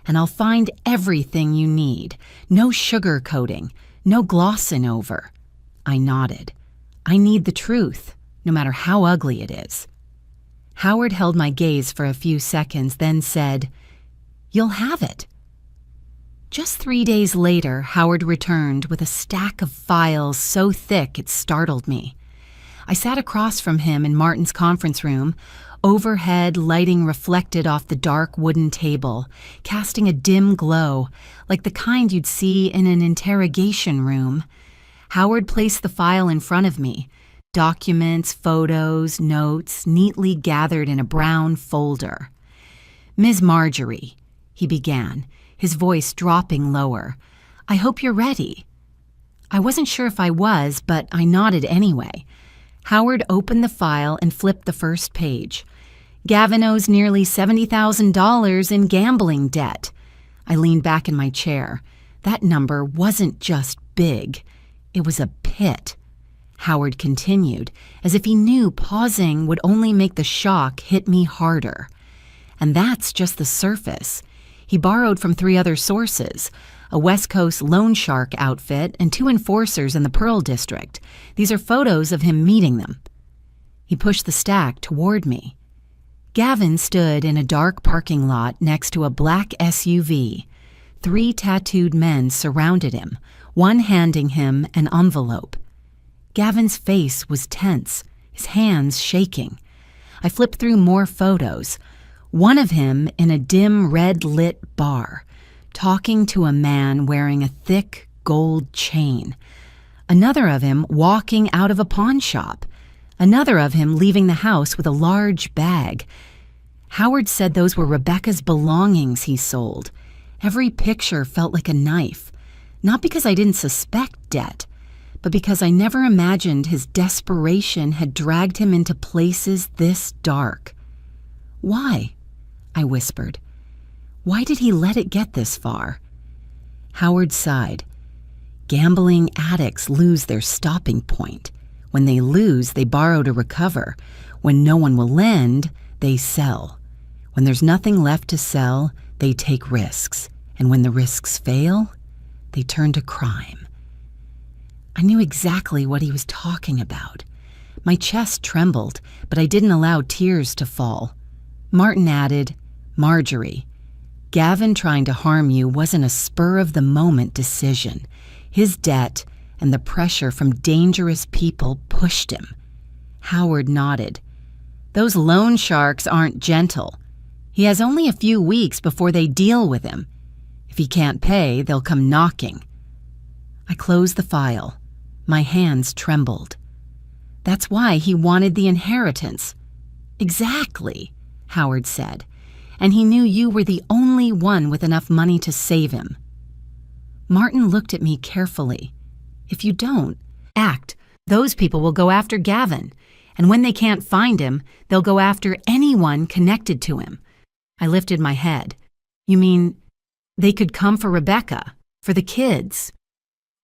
"and I'll find everything you need. No sugarcoating, no glossing over." I nodded. "I need the truth, no matter how ugly it is." Howard held my gaze for a few seconds, then said, "You'll have it." Just 3 days later, Howard returned with a stack of files so thick it startled me. I sat across from him in Martin's conference room. Overhead, lighting reflected off the dark wooden table, casting a dim glow, like the kind you'd see in an interrogation room. Howard placed the file in front of me. Documents, photos, notes, neatly gathered in a brown folder. "Ms. Marjorie," he began, his voice dropping lower, "I hope you're ready." I wasn't sure if I was, but I nodded anyway. Howard opened the file and flipped the first page. "Gavin owes nearly $70,000 in gambling debt." I leaned back in my chair. That number wasn't just big. It was a pit. Howard continued, as if he knew pausing would only make the shock hit me harder. "And that's just the surface. He borrowed from 3 other sources, a West Coast loan shark outfit and 2 enforcers in the Pearl District. These are photos of him meeting them." He pushed the stack toward me. Gavin stood in a dark parking lot next to a black SUV. 3 tattooed men surrounded him, one handing him an envelope. Gavin's face was tense, his hands shaking. I flipped through more photos. One of him in a dim red-lit bar, talking to a man wearing a thick gold chain. Another of him walking out of a pawn shop. Another of him leaving the house with a large bag. Howard said those were Rebecca's belongings he sold. Every picture felt like a knife. Not because I didn't suspect debt, but because I never imagined his desperation had dragged him into places this dark. "Why?" I whispered. "Why did he let it get this far?" Howard sighed. "Gambling addicts lose their stopping point. When they lose, they borrow to recover. When no one will lend, they sell. When there's nothing left to sell, they take risks. And when the risks fail, they turn to crime." I knew exactly what he was talking about. My chest trembled, but I didn't allow tears to fall. Martin added, "Marjorie, Gavin trying to harm you wasn't a spur-of-the-moment decision. His debt and the pressure from dangerous people pushed him." Howard nodded. "Those loan sharks aren't gentle. He has only a few weeks before they deal with him. If he can't pay, they'll come knocking." I closed the file. My hands trembled. "That's why he wanted the inheritance." "Exactly," Howard said. "And he knew you were the only one with enough money to save him." Martin looked at me carefully. "If you don't act, those people will go after Gavin. And when they can't find him, they'll go after anyone connected to him." I lifted my head. "You mean they could come for Rebecca, for the kids?"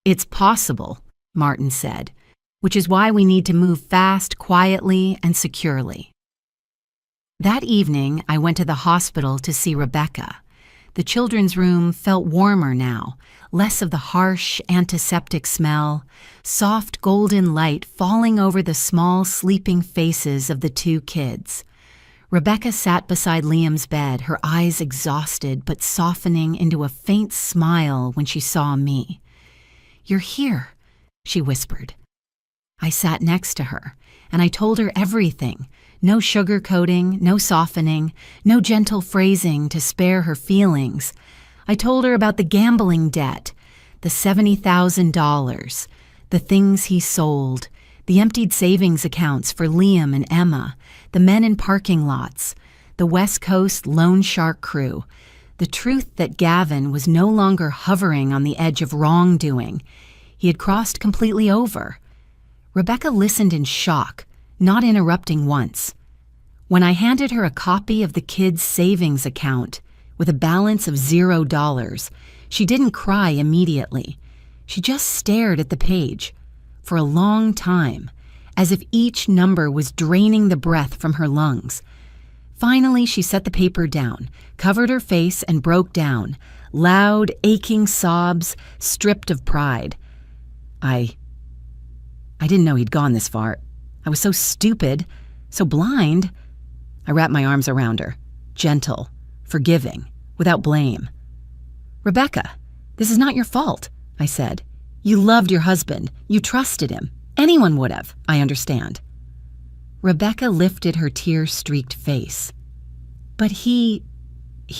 "It's possible," Martin said, "which is why we need to move fast, quietly, and securely." That evening, I went to the hospital to see Rebecca. The children's room felt warmer now, less of the harsh antiseptic smell, soft golden light falling over the small sleeping faces of the 2 kids. Rebecca sat beside Liam's bed, her eyes exhausted but softening into a faint smile when she saw me. "You're here," she whispered. I sat next to her, and I told her everything. No sugarcoating, no softening, no gentle phrasing to spare her feelings. I told her about the gambling debt, the $70,000, the things he sold, the emptied savings accounts for Liam and Emma, the men in parking lots, the West Coast loan shark crew, the truth that Gavin was no longer hovering on the edge of wrongdoing. He had crossed completely over. Rebecca listened in shock, not interrupting once. When I handed her a copy of the kids' savings account with a balance of $0, she didn't cry immediately. She just stared at the page for a long time, as if each number was draining the breath from her lungs. Finally, she set the paper down, covered her face, and broke down, loud, aching sobs, stripped of pride. I didn't know he'd gone this far. I was so stupid, so blind. I wrapped my arms around her, gentle, forgiving, without blame. "Rebecca, this is not your fault," I said. "You loved your husband. You trusted him. Anyone would have, I understand." Rebecca lifted her tear-streaked face. "But he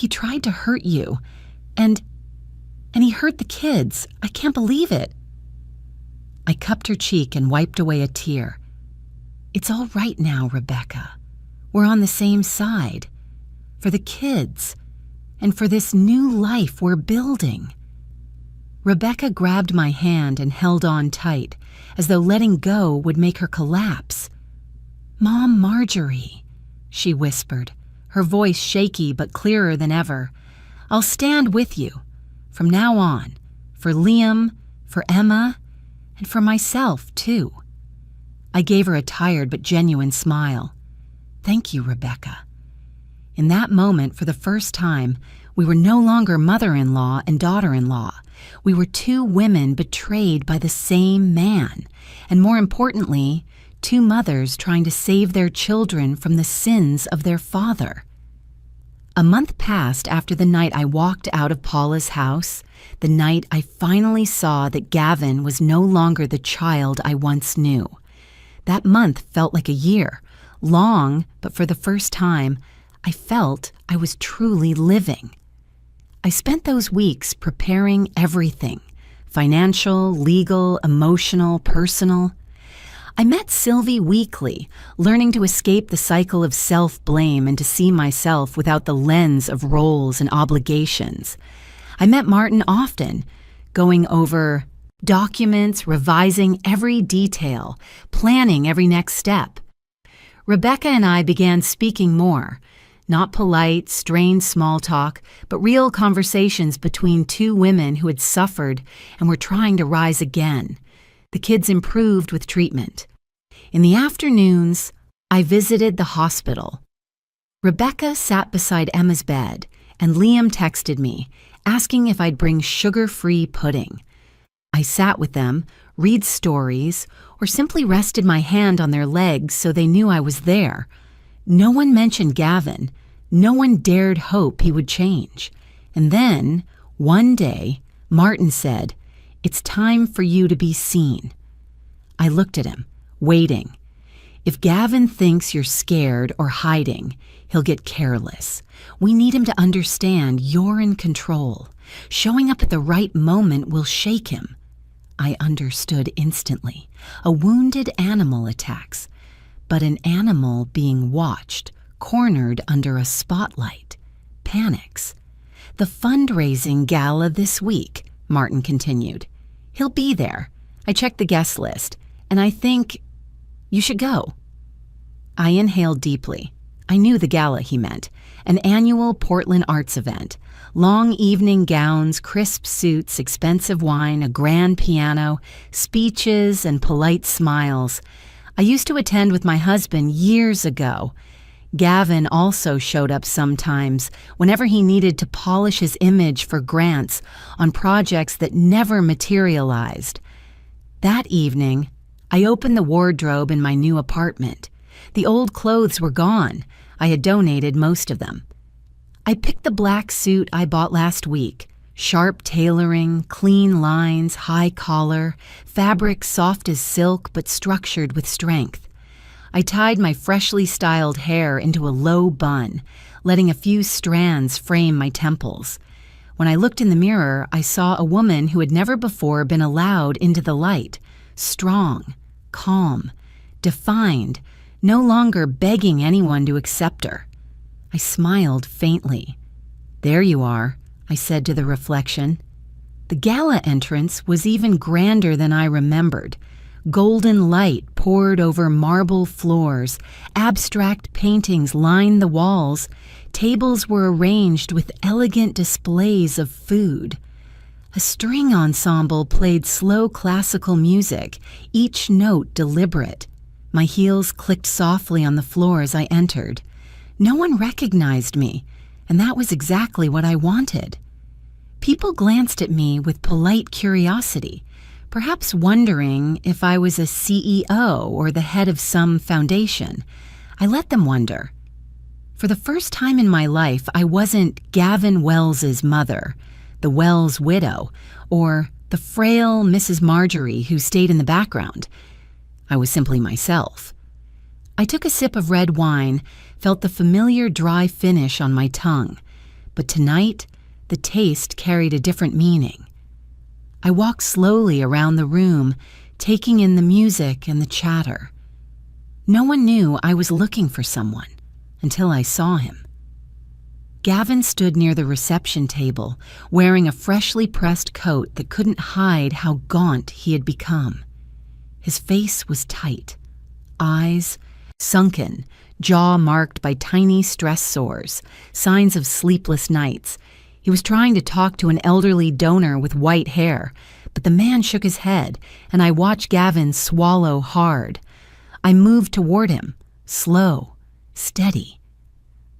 tried to hurt you, and he hurt the kids. I can't believe it." I cupped her cheek and wiped away a tear. "It's all right now, Rebecca. We're on the same side. For the kids, and for this new life we're building." Rebecca grabbed my hand and held on tight, as though letting go would make her collapse. "Mom, Marjorie," she whispered, her voice shaky but clearer than ever. "I'll stand with you, from now on, for Liam, for Emma, and for myself, too." I gave her a tired but genuine smile. "Thank you, Rebecca." In that moment, for the first time, we were no longer mother-in-law and daughter-in-law. We were two women betrayed by the same man, and more importantly, two mothers trying to save their children from the sins of their father. A month passed after the night I walked out of Paula's house, the night I finally saw that Gavin was no longer the child I once knew. That month felt like a year, long, but for the first time, I felt I was truly living. I spent those weeks preparing everything, financial, legal, emotional, personal. I met Sylvie weekly, learning to escape the cycle of self-blame and to see myself without the lens of roles and obligations. I met Martin often, going over documents, revising every detail, planning every next step. Rebecca and I began speaking more. Not polite, strained small talk, but real conversations between two women who had suffered and were trying to rise again. The kids improved with treatment. In the afternoons, I visited the hospital. Rebecca sat beside Emma's bed, and Liam texted me, asking if I'd bring sugar-free pudding. I sat with them, read stories, or simply rested my hand on their legs so they knew I was there. No one mentioned Gavin. No one dared hope he would change. And then, one day, Martin said, "It's time for you to be seen." I looked at him, waiting. If Gavin thinks you're scared or hiding, he'll get careless. We need him to understand you're in control. Showing up at the right moment will shake him. I understood instantly. A wounded animal attacks, but an animal being watched, cornered under a spotlight, panics. "The fundraising gala this week," Martin continued. "He'll be there. I checked the guest list, and I think you should go." I inhaled deeply. I knew the gala he meant, an annual Portland arts event. Long evening gowns, crisp suits, expensive wine, a grand piano, speeches, and polite smiles. I used to attend with my husband years ago. Gavin also showed up sometimes, whenever he needed to polish his image for grants on projects that never materialized. That evening, I opened the wardrobe in my new apartment. The old clothes were gone. I had donated most of them. I picked the black suit I bought last week. Sharp tailoring, clean lines, high collar, fabric soft as silk but structured with strength. I tied my freshly styled hair into a low bun, letting a few strands frame my temples. When I looked in the mirror, I saw a woman who had never before been allowed into the light, strong, calm, defined, no longer begging anyone to accept her. I smiled faintly. "There you are," I said to the reflection. The gala entrance was even grander than I remembered. Golden light poured over marble floors, abstract paintings lined the walls, tables were arranged with elegant displays of food. A string ensemble played slow classical music, each note deliberate. My heels clicked softly on the floor as I entered. No one recognized me, and that was exactly what I wanted. People glanced at me with polite curiosity, perhaps wondering if I was a CEO or the head of some foundation. I let them wonder. For the first time in my life, I wasn't Gavin Wells's mother, the Wells widow, or the frail Mrs. Marjorie who stayed in the background. I was simply myself. I took a sip of red wine, felt the familiar dry finish on my tongue, but tonight, the taste carried a different meaning. I walked slowly around the room, taking in the music and the chatter. No one knew I was looking for someone until I saw him. Gavin stood near the reception table, wearing a freshly pressed coat that couldn't hide how gaunt he had become. His face was tight, eyes sunken, jaw marked by tiny stress sores, signs of sleepless nights. He was trying to talk to an elderly donor with white hair, but the man shook his head, and I watched Gavin swallow hard. I moved toward him, slow, steady.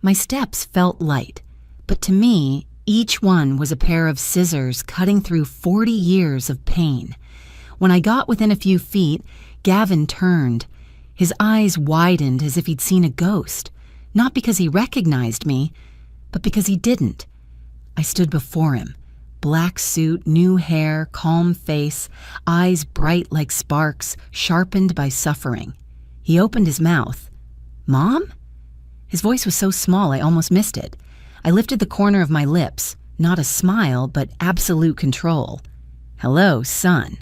My steps felt light, but to me, each one was a pair of scissors cutting through 40 years of pain. When I got within a few feet, Gavin turned. His eyes widened as if he'd seen a ghost, not because he recognized me, but because he didn't. I stood before him, black suit, new hair, calm face, eyes bright like sparks, sharpened by suffering. He opened his mouth. "Mom?" His voice was so small I almost missed it. I lifted the corner of my lips, not a smile, but absolute control. "Hello, son."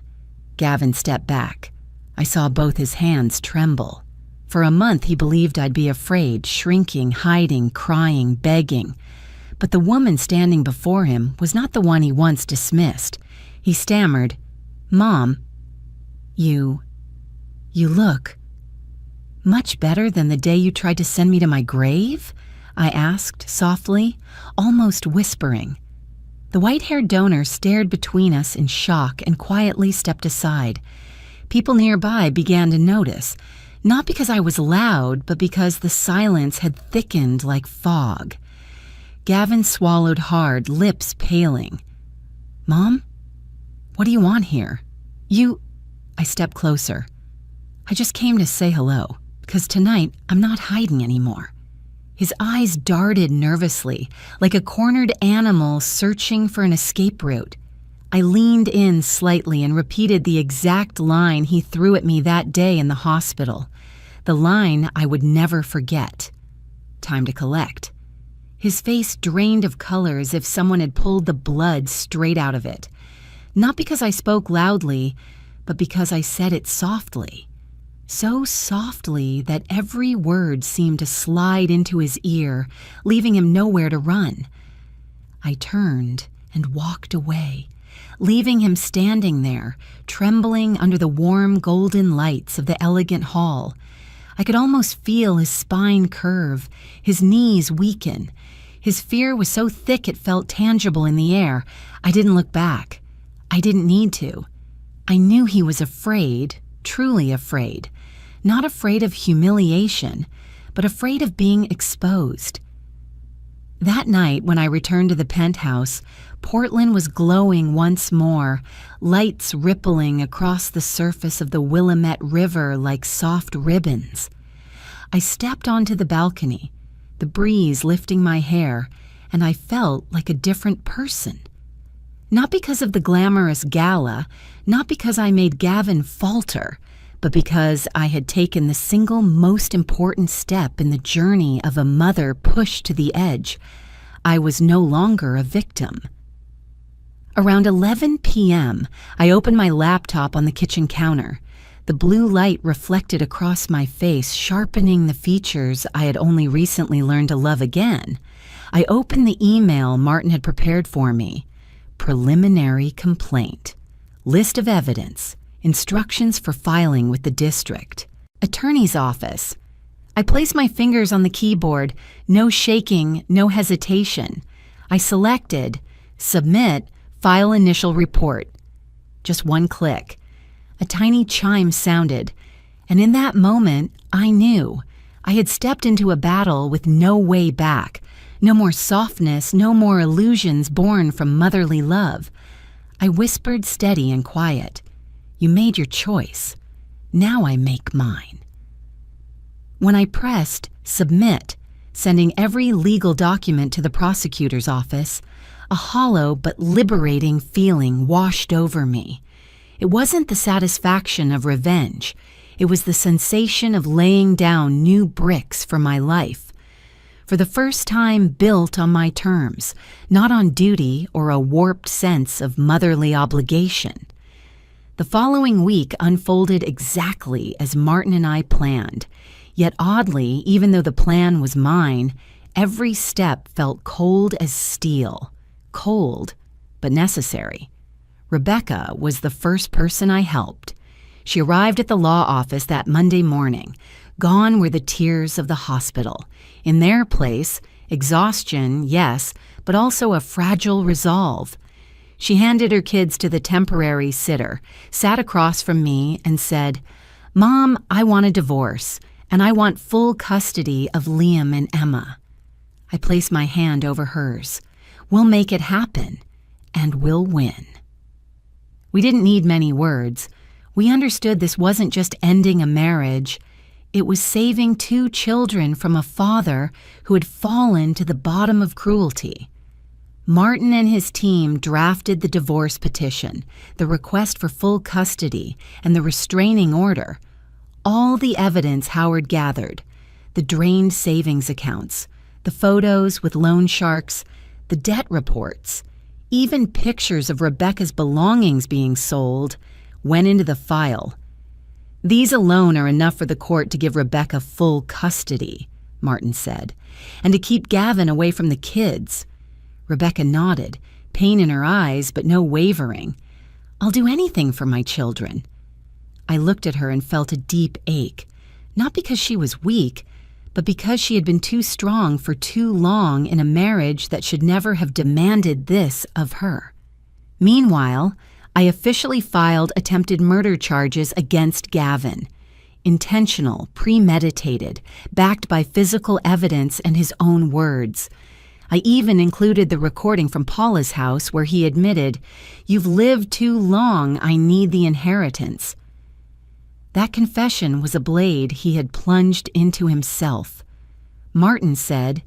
Gavin stepped back. I saw both his hands tremble. For a month he believed I'd be afraid, shrinking, hiding, crying, begging. But the woman standing before him was not the one he once dismissed. He stammered, "Mom, you look much better than the day you tried to send me to my grave?" I asked softly, almost whispering. The white-haired donor stared between us in shock and quietly stepped aside. People nearby began to notice, not because I was loud, but because the silence had thickened like fog. Gavin swallowed hard, lips paling. "Mom, what do you want here? I stepped closer. "I just came to say hello, because tonight I'm not hiding anymore." His eyes darted nervously, like a cornered animal searching for an escape route. I leaned in slightly and repeated the exact line he threw at me that day in the hospital. The line I would never forget. Time to collect. His face drained of color as if someone had pulled the blood straight out of it. Not because I spoke loudly, but because I said it softly. So softly that every word seemed to slide into his ear, leaving him nowhere to run. I turned and walked away, leaving him standing there, trembling under the warm golden lights of the elegant hall. I could almost feel his spine curve, his knees weaken. His fear was so thick it felt tangible in the air. I didn't look back. I didn't need to. I knew he was afraid, truly afraid. Not afraid of humiliation, but afraid of being exposed. That night, when I returned to the penthouse, Portland was glowing once more, lights rippling across the surface of the Willamette River like soft ribbons. I stepped onto the balcony, the breeze lifting my hair, and I felt like a different person. Not because of the glamorous gala, not because I made Gavin falter, but because I had taken the single most important step in the journey of a mother pushed to the edge. I was no longer a victim. Around 11 p.m., I opened my laptop on the kitchen counter. The blue light reflected across my face, sharpening the features I had only recently learned to love again. I opened the email Martin had prepared for me. Preliminary complaint. List of evidence. Instructions for filing with the district. Attorney's office. I placed my fingers on the keyboard. No shaking, no hesitation. I selected Submit File initial report. Just one click. A tiny chime sounded, and in that moment, I knew I had stepped into a battle with no way back. No more softness, no more illusions born from motherly love. I whispered steady and quiet. You made your choice. Now I make mine. When I pressed submit, sending every legal document to the prosecutor's office, a hollow but liberating feeling washed over me. It wasn't the satisfaction of revenge. It was the sensation of laying down new bricks for my life. For the first time built on my terms, not on duty or a warped sense of motherly obligation. The following week unfolded exactly as Martin and I planned. Yet oddly, even though the plan was mine, every step felt cold as steel. Cold, but necessary. Rebecca was the first person I helped. She arrived at the law office that Monday morning. Gone were the tears of the hospital. In their place, exhaustion, yes, but also a fragile resolve. She handed her kids to the temporary sitter, sat across from me, and said, "Mom, I want a divorce, and I want full custody of Liam and Emma." I placed my hand over hers. We'll make it happen, and we'll win. We didn't need many words. We understood this wasn't just ending a marriage. It was saving 2 children from a father who had fallen to the bottom of cruelty. Martin and his team drafted the divorce petition, the request for full custody, and the restraining order. All the evidence Howard gathered, the drained savings accounts, the photos with loan sharks, the debt reports, even pictures of Rebecca's belongings being sold, went into the file. These alone are enough for the court to give Rebecca full custody, Martin said, and to keep Gavin away from the kids. Rebecca nodded, pain in her eyes, but no wavering. I'll do anything for my children. I looked at her and felt a deep ache, not because she was weak, but because she had been too strong for too long in a marriage that should never have demanded this of her. Meanwhile, I officially filed attempted murder charges against Gavin. Intentional, premeditated, backed by physical evidence and his own words. I even included the recording from Paula's house where he admitted, "You've lived too long, I need the inheritance." That confession was a blade he had plunged into himself. Martin said,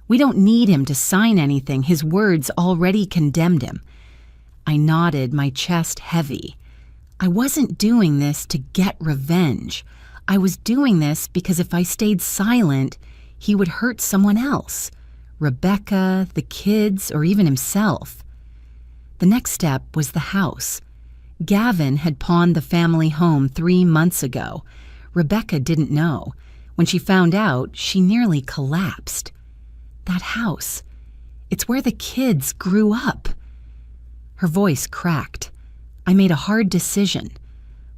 "We don't need him to sign anything. His words already condemned him." I nodded, my chest heavy. I wasn't doing this to get revenge. I was doing this because if I stayed silent, he would hurt someone else. Rebecca, the kids, or even himself. The next step was the house. Gavin had pawned the family home 3 months ago. Rebecca didn't know. When she found out, she nearly collapsed. That house. It's where the kids grew up. Her voice cracked. I made a hard decision.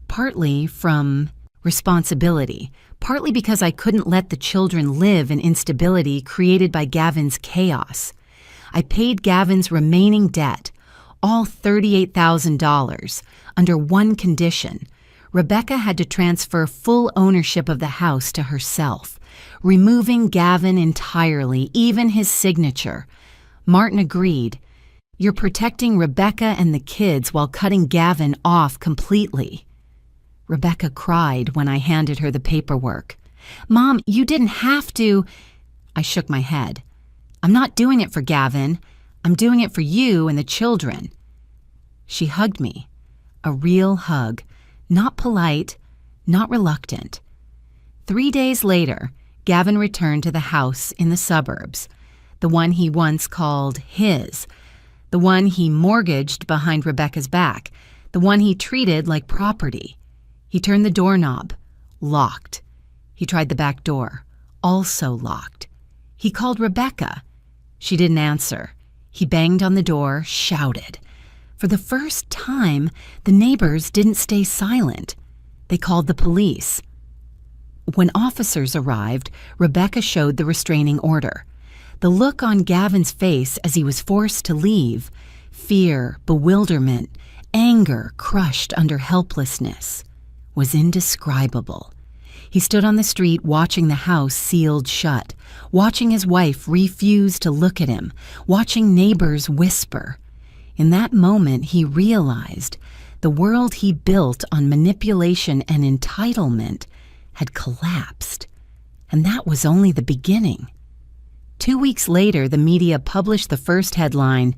Partly from responsibility. Partly because I couldn't let the children live in instability created by Gavin's chaos. I paid Gavin's remaining debt, all $38,000, under one condition. Rebecca had to transfer full ownership of the house to herself, removing Gavin entirely, even his signature. Martin agreed. You're protecting Rebecca and the kids while cutting Gavin off completely. Rebecca cried when I handed her the paperwork. Mom, you didn't have to. I shook my head. I'm not doing it for Gavin. I'm doing it for you and the children. She hugged me. A real hug. Not polite, not reluctant. 3 days later, Gavin returned to the house in the suburbs, the one he once called his, the one he mortgaged behind Rebecca's back, the one he treated like property. He turned the doorknob. Locked. He tried the back door. Also locked. He called Rebecca. She didn't answer. He banged on the door, shouted. For the first time, the neighbors didn't stay silent. They called the police. When officers arrived, Rebecca showed the restraining order. The look on Gavin's face as he was forced to leave, fear, bewilderment, anger crushed under helplessness, was indescribable. He stood on the street watching the house sealed shut, watching his wife refuse to look at him, watching neighbors whisper. In that moment, he realized the world he built on manipulation and entitlement had collapsed. And that was only the beginning. 2 weeks later, the media published the first headline,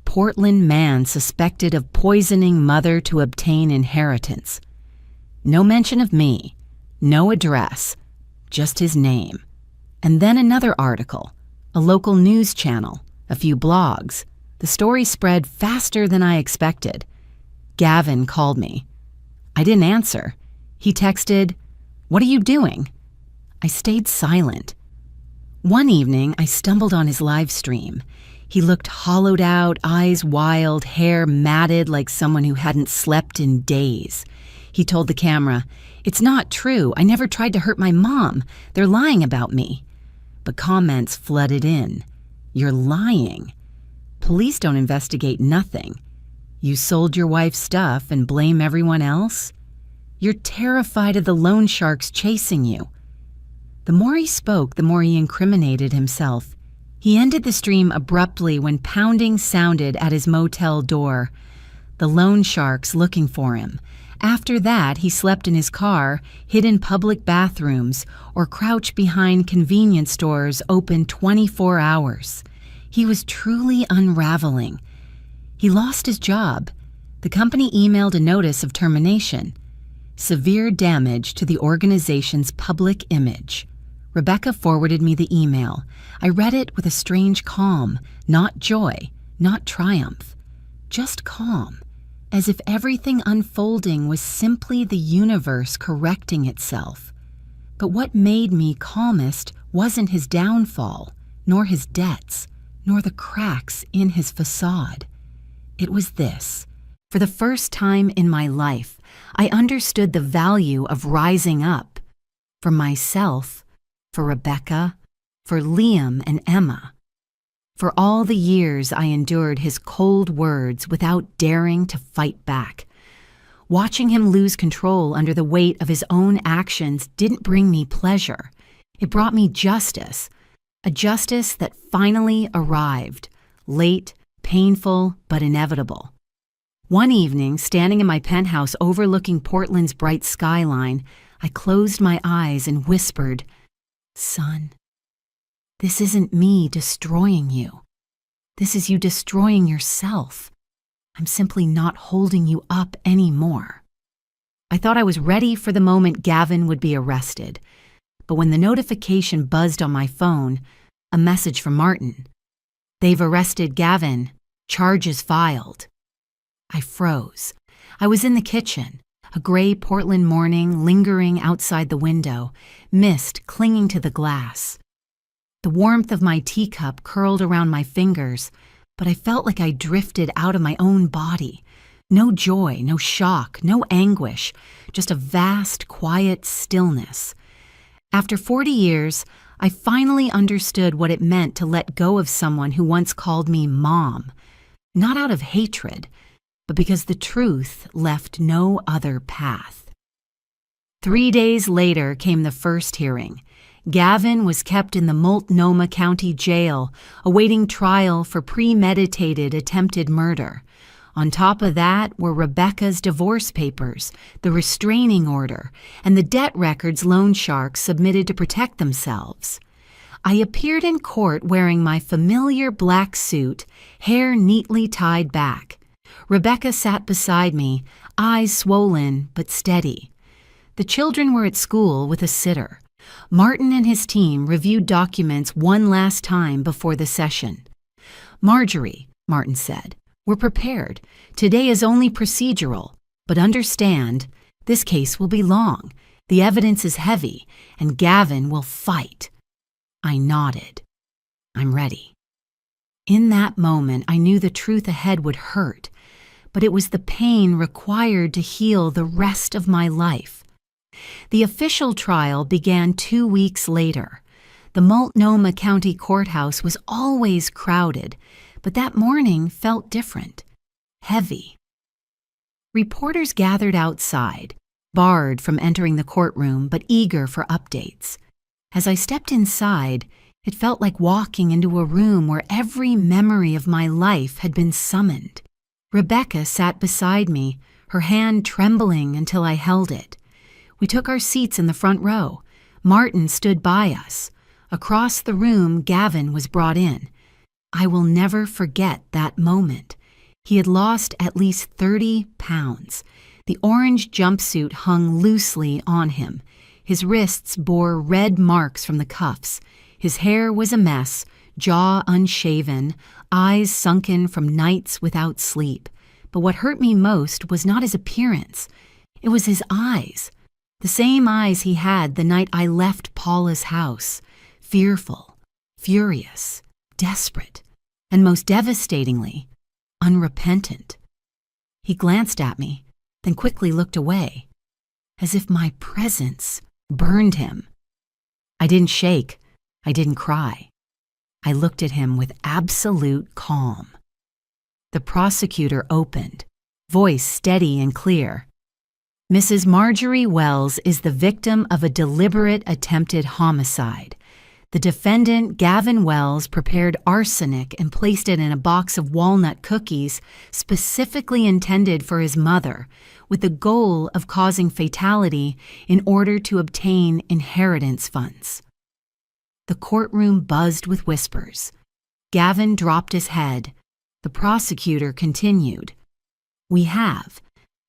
"Portland Man Suspected of Poisoning Mother to Obtain Inheritance." No mention of me, no address, just his name. And then another article, a local news channel, a few blogs. The story spread faster than I expected. Gavin called me. I didn't answer. He texted, "What are you doing?" I stayed silent. One evening, I stumbled on his live stream. He looked hollowed out, eyes wild, hair matted like someone who hadn't slept in days. He told the camera, "It's not true. I never tried to hurt my mom. They're lying about me." But comments flooded in. "You're lying. Police don't investigate nothing. You sold your wife's stuff and blame everyone else? You're terrified of the loan sharks chasing you." The more he spoke, the more he incriminated himself. He ended the stream abruptly when pounding sounded at his motel door. The loan sharks looking for him. After that, he slept in his car, hid in public bathrooms, or crouched behind convenience stores open 24 hours. He was truly unraveling. He lost his job. The company emailed a notice of termination. Severe damage to the organization's public image. Rebecca forwarded me the email. I read it with a strange calm, not joy, not triumph, just calm, as if everything unfolding was simply the universe correcting itself. But what made me calmest wasn't his downfall, nor his debts, nor the cracks in his facade. It was this. For the first time in my life, I understood the value of rising up. For myself, for Rebecca, for Liam and Emma. For all the years I endured his cold words without daring to fight back. Watching him lose control under the weight of his own actions didn't bring me pleasure. It brought me justice, a justice that finally arrived, late, painful, but inevitable. One evening, standing in my penthouse overlooking Portland's bright skyline, I closed my eyes and whispered, "Son, this isn't me destroying you. This is you destroying yourself. I'm simply not holding you up anymore." I thought I was ready for the moment Gavin would be arrested. But when the notification buzzed on my phone, a message from Martin. "They've arrested Gavin. Charges filed." I froze. I was in the kitchen, a gray Portland morning lingering outside the window, mist clinging to the glass. The warmth of my teacup curled around my fingers, but I felt like I drifted out of my own body. No joy, no shock, no anguish, just a vast, quiet stillness. After 40 years, I finally understood what it meant to let go of someone who once called me Mom, not out of hatred, but because the truth left no other path. 3 days later came the first hearing. Gavin was kept in the Multnomah County Jail, awaiting trial for premeditated attempted murder. On top of that were Rebecca's divorce papers, the restraining order, and the debt records loan sharks submitted to protect themselves. I appeared in court wearing my familiar black suit, hair neatly tied back. Rebecca sat beside me, eyes swollen but steady. The children were at school with a sitter. Martin and his team reviewed documents one last time before the session. "Marjorie," Martin said, "we're prepared. Today is only procedural, but understand, this case will be long. The evidence is heavy, and Gavin will fight." I nodded. "I'm ready." In that moment, I knew the truth ahead would hurt, but it was the pain required to heal the rest of my life. The official trial began 2 weeks later. The Multnomah County Courthouse was always crowded, but that morning felt different, heavy. Reporters gathered outside, barred from entering the courtroom but eager for updates. As I stepped inside, it felt like walking into a room where every memory of my life had been summoned. Rebecca sat beside me, her hand trembling until I held it. We took our seats in the front row. Martin stood by us. Across the room, Gavin was brought in. I will never forget that moment. He had lost at least 30 pounds. The orange jumpsuit hung loosely on him. His wrists bore red marks from the cuffs. His hair was a mess, jaw unshaven, eyes sunken from nights without sleep. But what hurt me most was not his appearance. It was his eyes. The same eyes he had the night I left Paula's house. Fearful, furious, desperate, and most devastatingly, unrepentant. He glanced at me, then quickly looked away, as if my presence burned him. I didn't shake. I didn't cry. I looked at him with absolute calm. The prosecutor opened, voice steady and clear. Mrs. Marjorie Wells is the victim of a deliberate attempted homicide. The defendant, Gavin Wells, prepared arsenic and placed it in a box of walnut cookies specifically intended for his mother, with the goal of causing fatality in order to obtain inheritance funds. The courtroom buzzed with whispers. Gavin dropped his head. The prosecutor continued. We have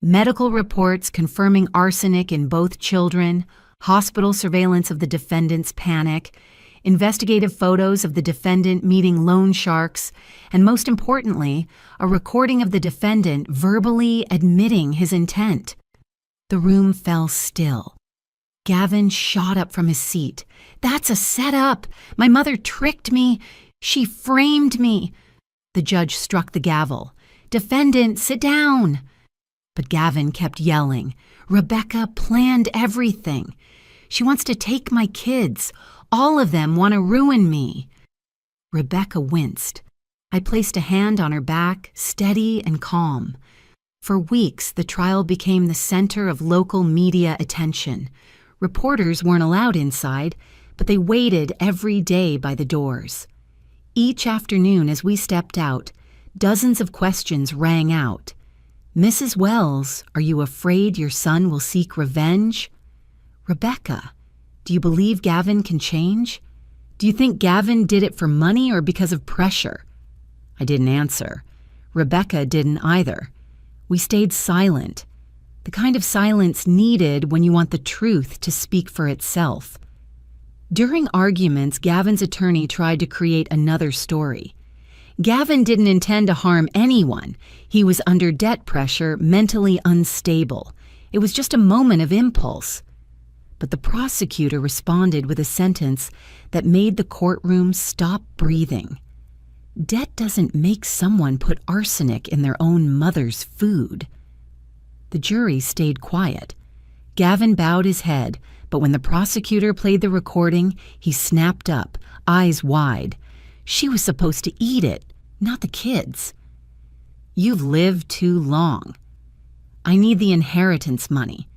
medical reports confirming arsenic in both children, hospital surveillance of the defendant's panic, investigative photos of the defendant meeting loan sharks, and most importantly, a recording of the defendant verbally admitting his intent. The room fell still. Gavin shot up from his seat. That's a setup. My mother tricked me. She framed me. The judge struck the gavel. Defendant, sit down. But Gavin kept yelling. Rebecca planned everything. She wants to take my kids. All of them want to ruin me. Rebecca winced. I placed a hand on her back, steady and calm. For weeks, the trial became the center of local media attention. Reporters weren't allowed inside, but they waited every day by the doors. Each afternoon as we stepped out, dozens of questions rang out. Mrs. Wells, are you afraid your son will seek revenge? Rebecca, do you believe Gavin can change? Do you think Gavin did it for money or because of pressure? I didn't answer. Rebecca didn't either. We stayed silent, the kind of silence needed when you want the truth to speak for itself. During arguments, Gavin's attorney tried to create another story. Gavin didn't intend to harm anyone. He was under debt pressure, mentally unstable. It was just a moment of impulse. But the prosecutor responded with a sentence that made the courtroom stop breathing. Debt doesn't make someone put arsenic in their own mother's food. The jury stayed quiet. Gavin bowed his head, but when the prosecutor played the recording, he snapped up, eyes wide. She was supposed to eat it, not the kids. You've lived too long. I need the inheritance money.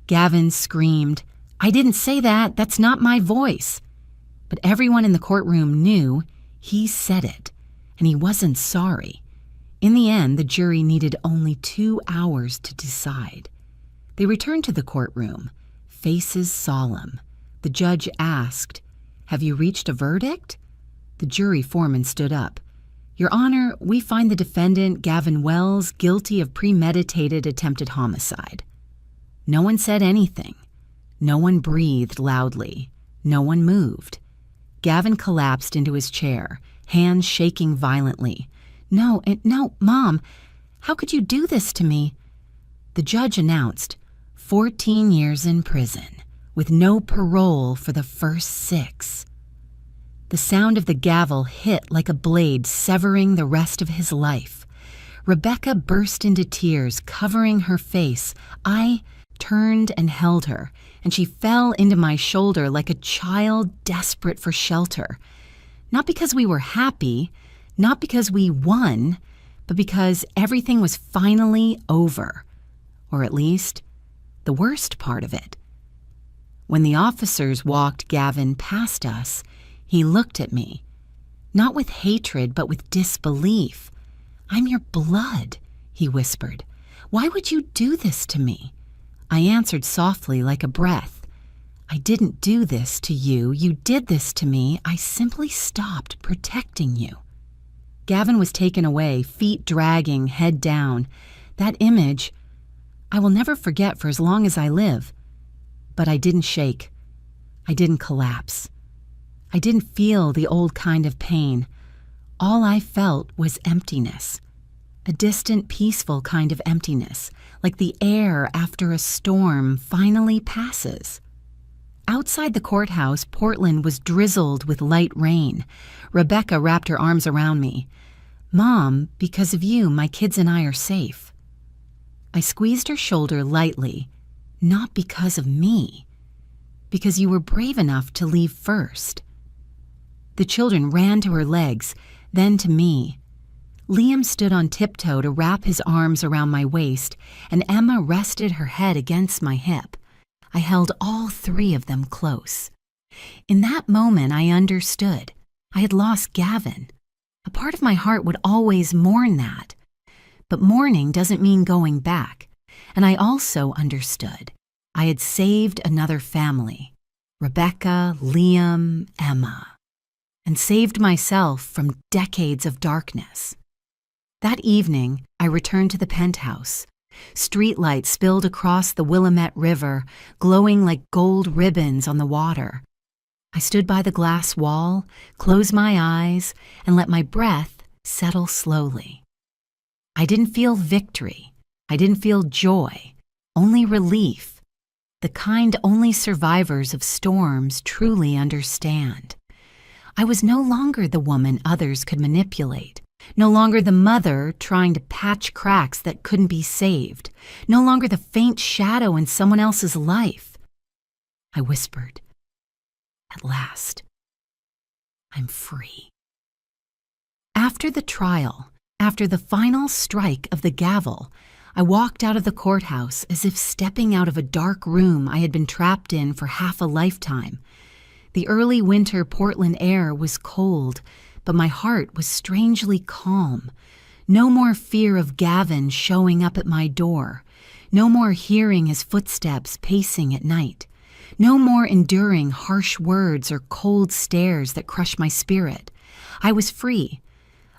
Gavin screamed, I didn't say that. That's not my voice. But everyone in the courtroom knew he said it, and he wasn't sorry. In the end, the jury needed only 2 hours to decide. They returned to the courtroom, faces solemn. The judge asked, Have you reached a verdict? The jury foreman stood up. Your Honor, we find the defendant, Gavin Wells, guilty of premeditated attempted homicide. No one said anything. No one breathed loudly. No one moved. Gavin collapsed into his chair, hands shaking violently. No, Mom, how could you do this to me? The judge announced, 14 years in prison, with no parole for the first 6. The sound of the gavel hit like a blade severing the rest of his life. Rebecca burst into tears, covering her face. I turned and held her, and she fell into my shoulder like a child desperate for shelter. Not because we were happy, Not because we won, but because everything was finally over. Or at least, the worst part of it. When the officers walked Gavin past us, he looked at me. Not with hatred, but with disbelief. "I'm your blood," he whispered. "Why would you do this to me?" I answered softly like a breath. "I didn't do this to you. You did this to me. I simply stopped protecting you." Gavin was taken away, feet dragging, head down. That image I will never forget for as long as I live. But I didn't shake. I didn't collapse. I didn't feel the old kind of pain. All I felt was emptiness. A distant, peaceful kind of emptiness, like the air after a storm finally passes. Outside the courthouse, Portland was drizzled with light rain. Rebecca wrapped her arms around me. "Mom, because of you, my kids and I are safe." I squeezed her shoulder lightly. "Not because of me. Because you were brave enough to leave first." The children ran to her legs, then to me. Liam stood on tiptoe to wrap his arms around my waist, and Emma rested her head against my hip. I held all three of them close. In that moment, I understood. I had lost Gavin. A part of my heart would always mourn that. But mourning doesn't mean going back. And I also understood. I had saved another family. Rebecca, Liam, Emma. And saved myself from decades of darkness. That evening, I returned to the penthouse. Streetlights spilled across the Willamette River, glowing like gold ribbons on the water. I stood by the glass wall, closed my eyes, and let my breath settle slowly. I didn't feel victory. I didn't feel joy, only relief, the kind only survivors of storms truly understand. I was no longer the woman others could manipulate, no longer the mother trying to patch cracks that couldn't be saved, no longer the faint shadow in someone else's life. I whispered, "At last, I'm free." After the trial, after the final strike of the gavel, I walked out of the courthouse as if stepping out of a dark room I had been trapped in for half a lifetime. The early winter Portland air was cold, but my heart was strangely calm. No more fear of Gavin showing up at my door. No more hearing his footsteps pacing at night. No more enduring harsh words or cold stares that crush my spirit. I was free.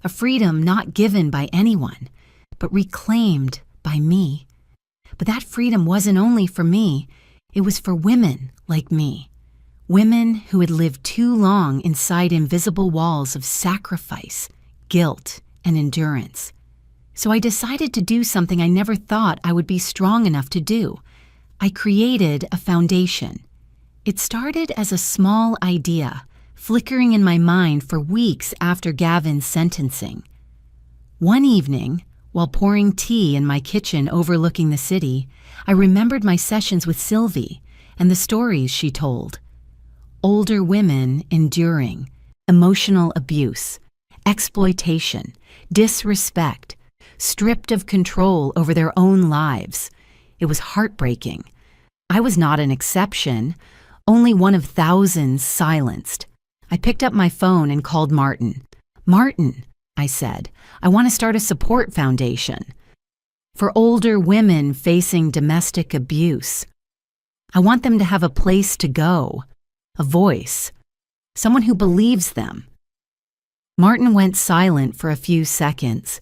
A freedom not given by anyone, but reclaimed by me. But that freedom wasn't only for me, it was for women like me. Women who had lived too long inside invisible walls of sacrifice, guilt, and endurance. So I decided to do something I never thought I would be strong enough to do. I created a foundation. It started as a small idea, flickering in my mind for weeks after Gavin's sentencing. One evening, while pouring tea in my kitchen overlooking the city, I remembered my sessions with Sylvie and the stories she told. Older women enduring emotional abuse, exploitation, disrespect, stripped of control over their own lives. It was heartbreaking. I was not an exception, only one of thousands silenced. I picked up my phone and called Martin. "Martin," I said, "I want to start a support foundation for older women facing domestic abuse. I want them to have a place to go, a voice, someone who believes them." Martin went silent for a few seconds,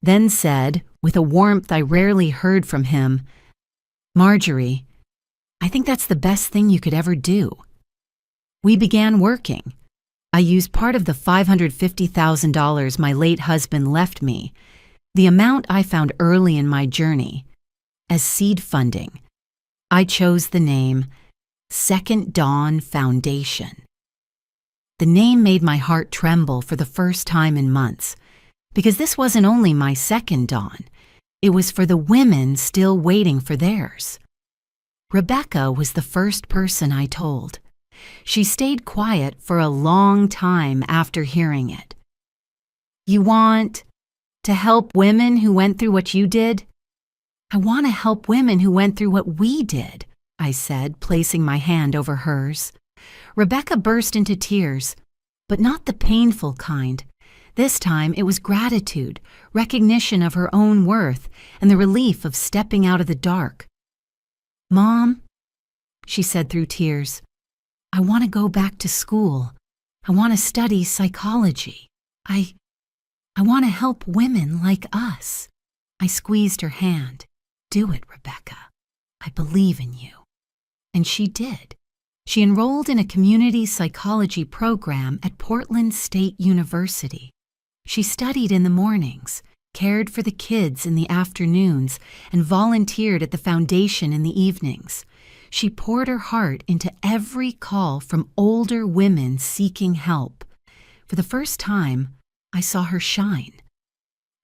then said, with a warmth I rarely heard from him, "Marjorie, I think that's the best thing you could ever do." We began working. I used part of the $550,000 my late husband left me, the amount I found early in my journey, as seed funding. I chose the name Second Dawn Foundation. The name made my heart tremble for the first time in months, because this wasn't only my second dawn, it was for the women still waiting for theirs. Rebecca was the first person I told. She stayed quiet for a long time after hearing it. You want to help women who went through what you did? I want to help women who went through what we did, I said, placing my hand over hers. Rebecca burst into tears, but not the painful kind. This time it was gratitude, recognition of her own worth, and the relief of stepping out of the dark. Mom, she said through tears, I want to go back to school. I want to study psychology. I want to help women like us. I squeezed her hand. Do it, Rebecca. I believe in you. And she did. She enrolled in a community psychology program at Portland State University. She studied in the mornings, cared for the kids in the afternoons, and volunteered at the foundation in the evenings. She poured her heart into every call from older women seeking help. For the first time, I saw her shine.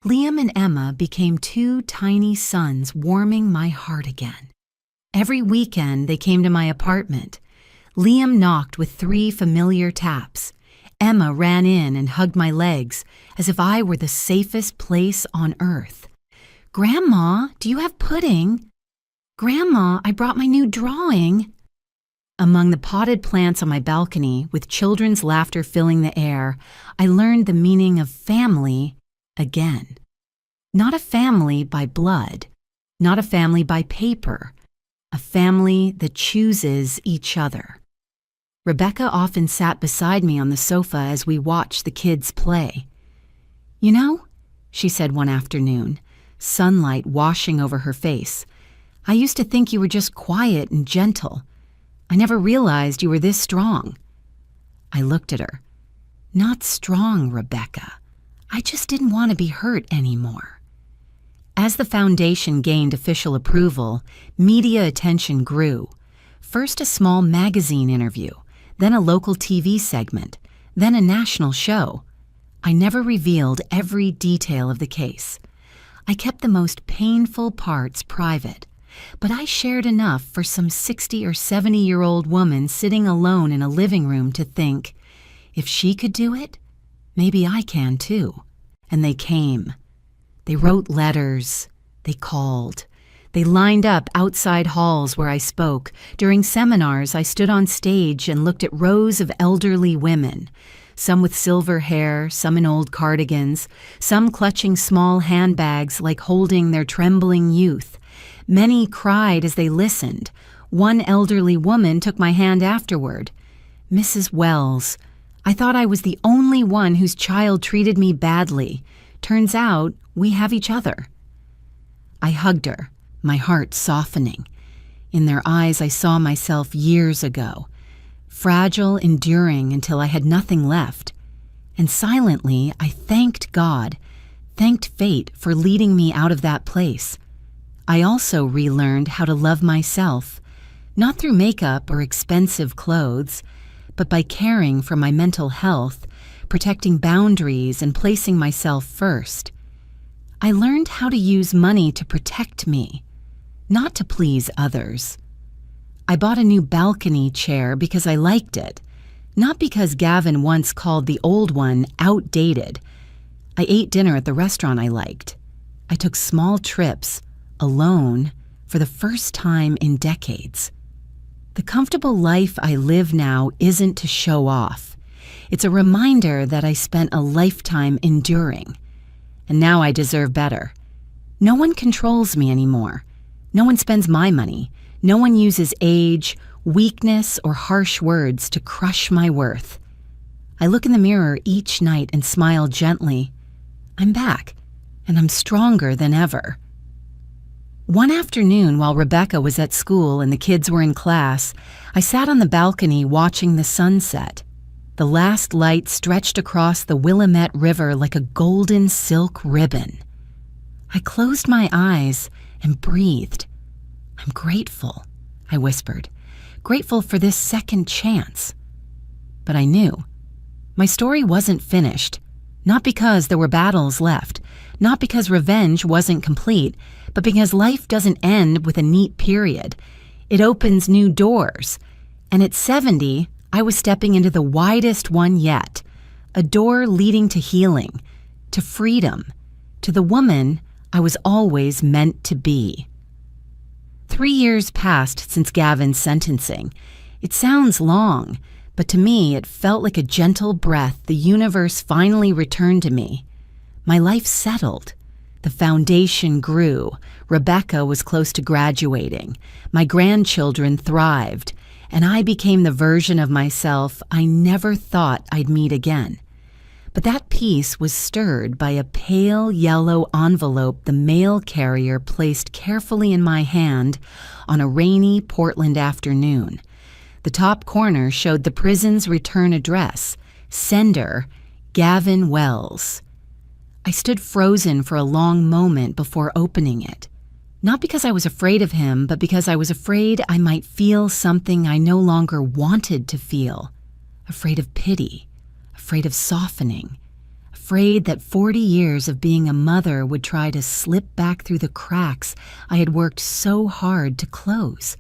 Liam and Emma became two tiny suns warming my heart again. Every weekend they came to my apartment. Liam knocked with 3 familiar taps. Emma ran in and hugged my legs as if I were the safest place on earth. Grandma, do you have pudding? Grandma, I brought my new drawing. Among the potted plants on my balcony, with children's laughter filling the air, I learned the meaning of family again. Not a family by blood, not a family by paper, a family that chooses each other. Rebecca often sat beside me on the sofa as we watched the kids play. You know, she said one afternoon, sunlight washing over her face, I used to think you were just quiet and gentle. I never realized you were this strong. I looked at her. Not strong, Rebecca. I just didn't want to be hurt anymore. As the foundation gained official approval, media attention grew. First a small magazine interview, then a local TV segment, then a national show. I never revealed every detail of the case. I kept the most painful parts private, but I shared enough for some 60 or 70-year-old woman sitting alone in a living room to think, if she could do it, maybe I can too. And they came. They wrote letters. They called. They lined up outside halls where I spoke. During seminars, I stood on stage and looked at rows of elderly women, some with silver hair, some in old cardigans, some clutching small handbags like holding their trembling youth. Many cried as they listened. One elderly woman took my hand afterward. Mrs. Wells, I thought I was the only one whose child treated me badly. Turns out we have each other. I hugged her, my heart softening. In their eyes I saw myself years ago, fragile, enduring until I had nothing left. And silently I thanked God, thanked fate for leading me out of that place. I also relearned how to love myself, not through makeup or expensive clothes, but by caring for my mental health, protecting boundaries, and placing myself first. I learned how to use money to protect me, not to please others. I bought a new balcony chair because I liked it, not because Gavin once called the old one outdated. I ate dinner at the restaurant I liked. I took small trips, alone, for the first time in decades. The comfortable life I live now isn't to show off. It's a reminder that I spent a lifetime enduring. And now I deserve better. No one controls me anymore. No one spends my money. No one uses age, weakness, or harsh words to crush my worth. I look in the mirror each night and smile gently. I'm back, and I'm stronger than ever. One afternoon, while Rebecca was at school and the kids were in class, I sat on the balcony watching the sunset. The last light stretched across the Willamette River like a golden silk ribbon. I closed my eyes and breathed. I'm grateful, I whispered, grateful for this second chance. But I knew. My story wasn't finished, not because there were battles left, not because revenge wasn't complete, but because life doesn't end with a neat period. It opens new doors. And at 70, I was stepping into the widest one yet, a door leading to healing, to freedom, to the woman I was always meant to be. 3 years passed since Gavin's sentencing. It sounds long, but to me it felt like a gentle breath the universe finally returned to me. My life settled. The foundation grew. Rebecca was close to graduating. My grandchildren thrived, and I became the version of myself I never thought I'd meet again. But that peace was stirred by a pale yellow envelope the mail carrier placed carefully in my hand on a rainy Portland afternoon. The top corner showed the prison's return address, sender, Gavin Wells. I stood frozen for a long moment before opening it. Not because I was afraid of him, but because I was afraid I might feel something I no longer wanted to feel. Afraid of pity, afraid of softening, afraid that 40 years of being a mother would try to slip back through the cracks I had worked so hard to close.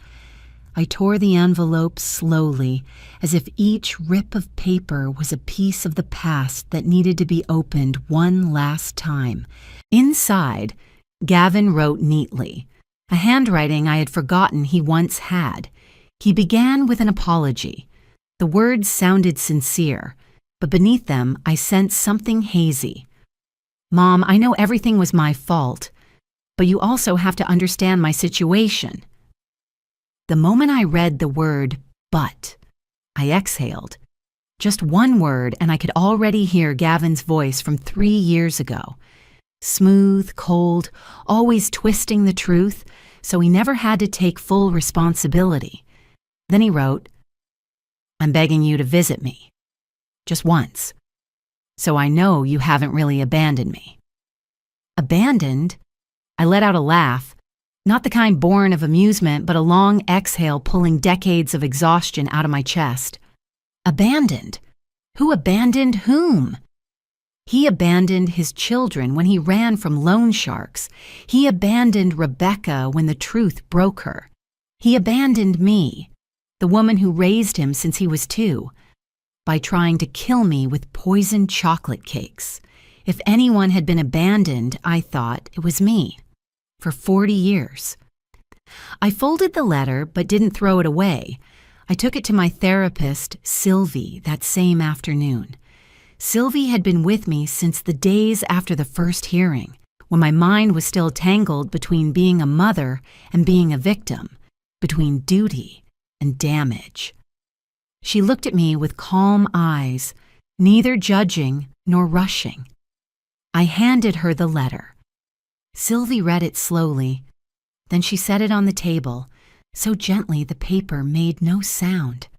I tore the envelope slowly, as if each rip of paper was a piece of the past that needed to be opened one last time. Inside, Gavin wrote neatly, a handwriting I had forgotten he once had. He began with an apology. The words sounded sincere, but beneath them I sensed something hazy. "Mom, I know everything was my fault, but you also have to understand my situation." The moment I read the word "but," I exhaled. Just one word, and I could already hear Gavin's voice from 3 years ago. Smooth, cold, always twisting the truth, so he never had to take full responsibility. Then he wrote, "I'm begging you to visit me. Just once. So I know you haven't really abandoned me." Abandoned? I let out a laugh. Not the kind born of amusement, but a long exhale pulling decades of exhaustion out of my chest. Abandoned? Who abandoned whom? He abandoned his children when he ran from loan sharks. He abandoned Rebecca when the truth broke her. He abandoned me, the woman who raised him since he was 2, by trying to kill me with poisoned chocolate cakes. If anyone had been abandoned, I thought it was me. For 40 years. I folded the letter but didn't throw it away. I took it to my therapist, Sylvie, that same afternoon. Sylvie had been with me since the days after the first hearing, when my mind was still tangled between being a mother and being a victim, between duty and damage. She looked at me with calm eyes, neither judging nor rushing. I handed her the letter. Sylvie read it slowly. Then she set it on the table, so gently the paper made no sound.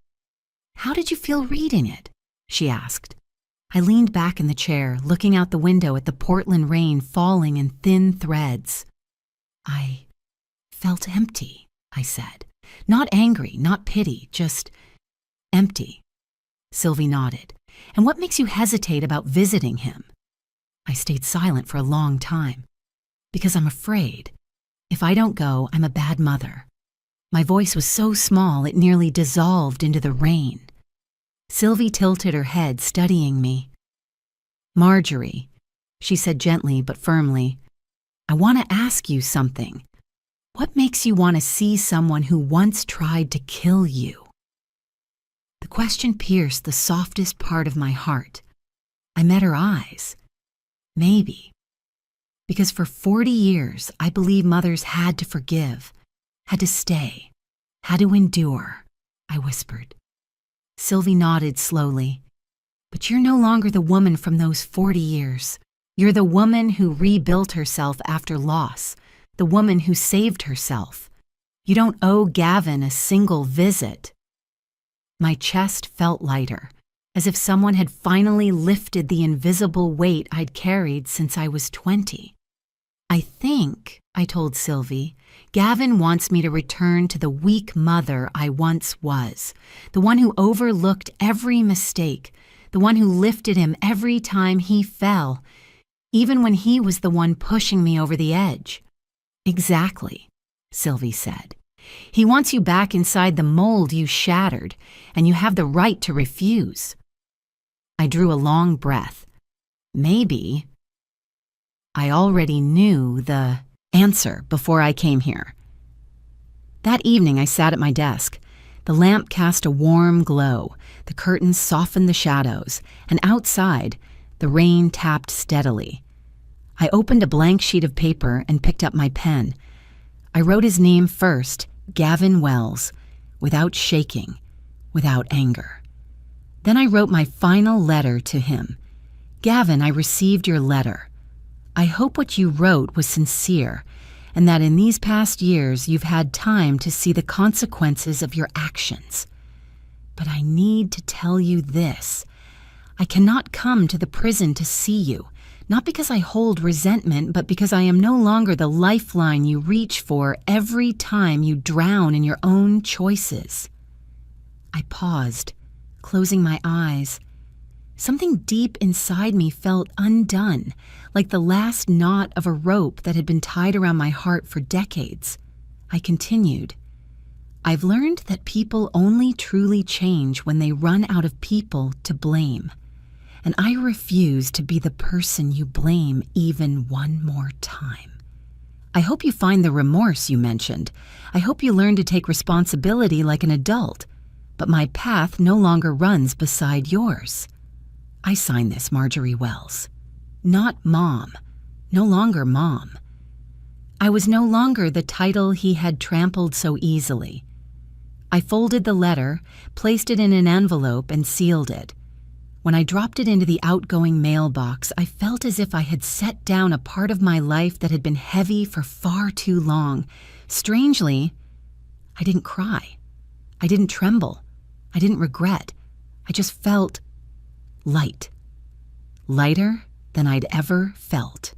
"How did you feel reading it?" she asked. I leaned back in the chair, looking out the window at the Portland rain falling in thin threads. "I felt empty," I said. "Not angry, not pity, just empty." Sylvie nodded. "And what makes you hesitate about visiting him?" I stayed silent for a long time. "Because I'm afraid. If I don't go, I'm a bad mother." My voice was so small it nearly dissolved into the rain. Sylvie tilted her head, studying me. "Marjorie," she said gently but firmly, "I want to ask you something. What makes you want to see someone who once tried to kill you?" The question pierced the softest part of my heart. I met her eyes. Maybe. Because for 40 years, I believe mothers had to forgive, had to stay, had to endure, I whispered. Sylvie nodded slowly. "But you're no longer the woman from those 40 years. You're the woman who rebuilt herself after loss, the woman who saved herself. You don't owe Gavin a single visit." My chest felt lighter, as if someone had finally lifted the invisible weight I'd carried since I was 20. "I think," I told Sylvie, "Gavin wants me to return to the weak mother I once was, the one who overlooked every mistake, the one who lifted him every time he fell, even when he was the one pushing me over the edge." "Exactly," Sylvie said. "He wants you back inside the mold you shattered, and you have the right to refuse." I drew a long breath. Maybe, I already knew the answer before I came here. That evening, I sat at my desk. The lamp cast a warm glow, the curtains softened the shadows, and outside, the rain tapped steadily. I opened a blank sheet of paper and picked up my pen. I wrote his name first, Gavin Wells, without shaking, without anger. Then I wrote my final letter to him. Gavin, I received your letter. I hope what you wrote was sincere, and that in these past years you've had time to see the consequences of your actions. But I need to tell you this. I cannot come to the prison to see you, not because I hold resentment, but because I am no longer the lifeline you reach for every time you drown in your own choices. I paused, closing my eyes. Something deep inside me felt undone, like the last knot of a rope that had been tied around my heart for decades. I continued. I've learned that people only truly change when they run out of people to blame. And I refuse to be the person you blame even one more time. I hope you find the remorse you mentioned. I hope you learn to take responsibility like an adult. But my path no longer runs beside yours. I sign this, Marjorie Wells. Not Mom. No longer Mom. I was no longer the title he had trampled so easily. I folded the letter, placed it in an envelope, and sealed it. When I dropped it into the outgoing mailbox, I felt as if I had set down a part of my life that had been heavy for far too long. Strangely, I didn't cry. I didn't tremble. I didn't regret. I just felt light. Lighter than I'd ever felt.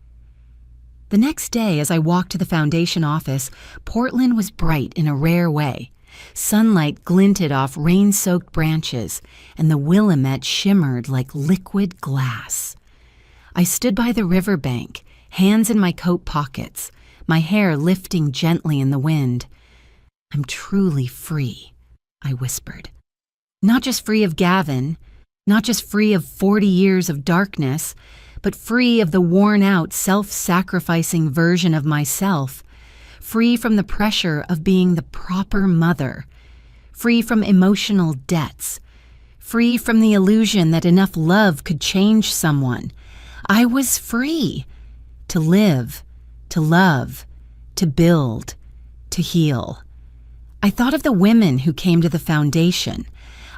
The next day, as I walked to the foundation office, Portland was bright in a rare way. Sunlight glinted off rain-soaked branches, and the Willamette shimmered like liquid glass. I stood by the riverbank, hands in my coat pockets, my hair lifting gently in the wind. I'm truly free, I whispered. Not just free of Gavin, not just free of 40 years of darkness, but free of the worn-out, self-sacrificing version of myself, free from the pressure of being the proper mother, free from emotional debts, free from the illusion that enough love could change someone. I was free to live, to love, to build, to heal. I thought of the women who came to the foundation.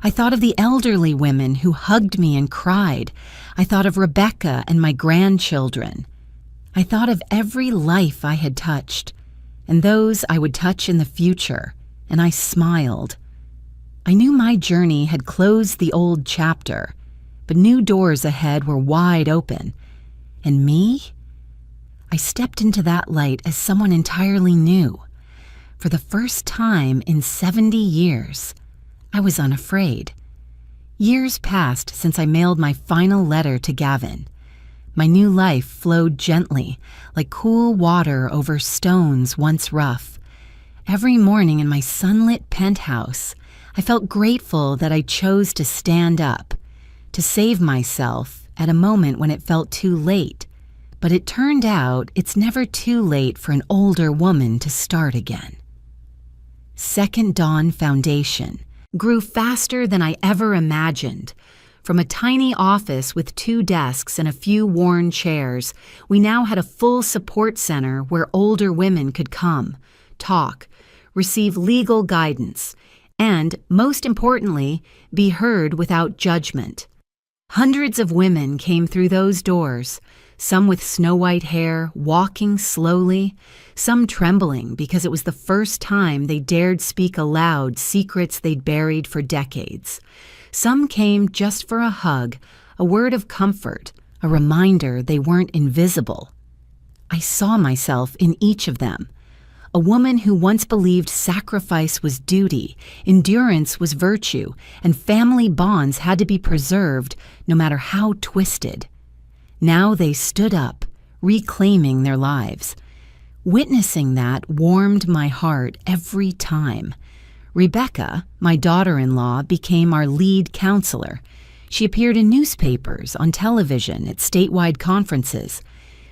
I thought of the elderly women who hugged me and cried. I thought of Rebecca and my grandchildren. I thought of every life I had touched, and those I would touch in the future, and I smiled. I knew my journey had closed the old chapter, but new doors ahead were wide open. And me? I stepped into that light as someone entirely new. For the first time in 70 years, I was unafraid. Years passed since I mailed my final letter to Gavin. My new life flowed gently, like cool water over stones once rough. Every morning in my sunlit penthouse, I felt grateful that I chose to stand up, to save myself at a moment when it felt too late. But it turned out it's never too late for an older woman to start again. Second Dawn Foundation grew faster than I ever imagined. From a tiny office with 2 desks and a few worn chairs, we now had a full support center where older women could come, talk, receive legal guidance, and, most importantly, be heard without judgment. Hundreds of women came through those doors, some with snow-white hair, walking slowly, some trembling because it was the first time they dared speak aloud secrets they'd buried for decades. Some came just for a hug, a word of comfort, a reminder they weren't invisible. I saw myself in each of them. A woman who once believed sacrifice was duty, endurance was virtue, and family bonds had to be preserved no matter how twisted. Now they stood up, reclaiming their lives. Witnessing that warmed my heart every time. Rebecca, my daughter-in-law, became our lead counselor. She appeared in newspapers, on television, at statewide conferences.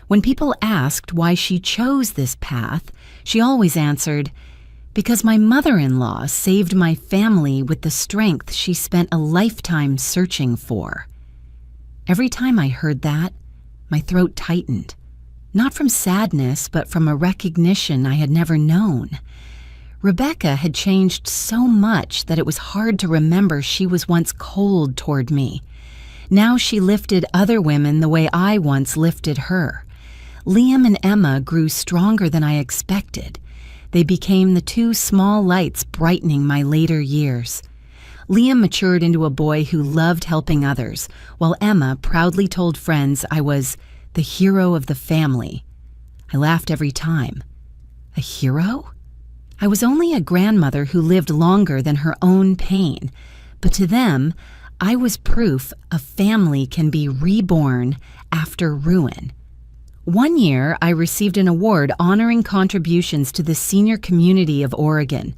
When people asked why she chose this path, she always answered, "Because my mother-in-law saved my family with the strength she spent a lifetime searching for." Every time I heard that, my throat tightened, not from sadness, but from a recognition I had never known. Rebecca had changed so much that it was hard to remember she was once cold toward me. Now she lifted other women the way I once lifted her. Liam and Emma grew stronger than I expected. They became the two small lights brightening my later years. Liam matured into a boy who loved helping others, while Emma proudly told friends I was the hero of the family. I laughed every time. A hero? I was only a grandmother who lived longer than her own pain, but to them, I was proof a family can be reborn after ruin. One year, I received an award honoring contributions to the senior community of Oregon.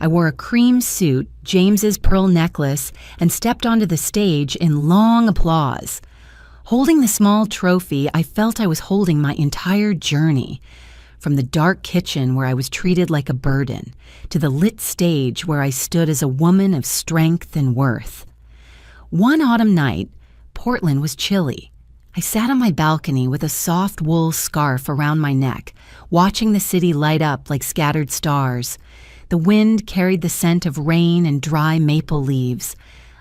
I wore a cream suit, James's pearl necklace, and stepped onto the stage in long applause. Holding the small trophy, I felt I was holding my entire journey. From the dark kitchen where I was treated like a burden, to the lit stage where I stood as a woman of strength and worth. One autumn night, Portland was chilly. I sat on my balcony with a soft wool scarf around my neck, watching the city light up like scattered stars. The wind carried the scent of rain and dry maple leaves.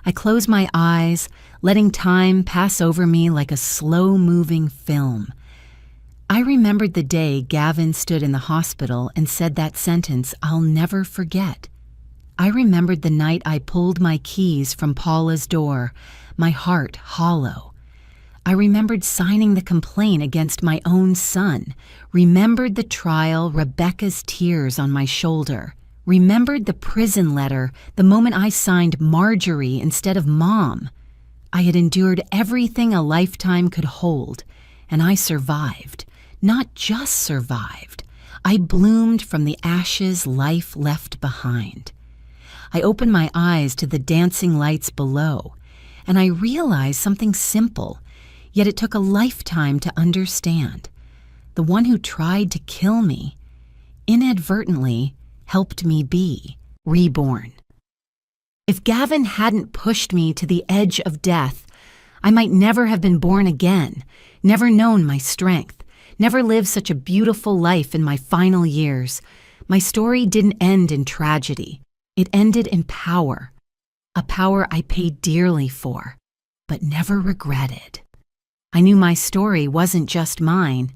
I closed my eyes, letting time pass over me like a slow-moving film. I remembered the day Gavin stood in the hospital and said that sentence I'll never forget. I remembered the night I pulled my keys from Paula's door, my heart hollow. I remembered signing the complaint against my own son, remembered the trial, Rebecca's tears on my shoulder, remembered the prison letter the moment I signed Marjorie instead of Mom. I had endured everything a lifetime could hold, and I survived. Not just survived. I bloomed from the ashes life left behind. I opened my eyes to the dancing lights below, and I realized something simple, yet it took a lifetime to understand. The one who tried to kill me inadvertently helped me be reborn. If Gavin hadn't pushed me to the edge of death, I might never have been born again, never known my strength. Never lived such a beautiful life in my final years. My story didn't end in tragedy. It ended in power. A power I paid dearly for, but never regretted. I knew my story wasn't just mine.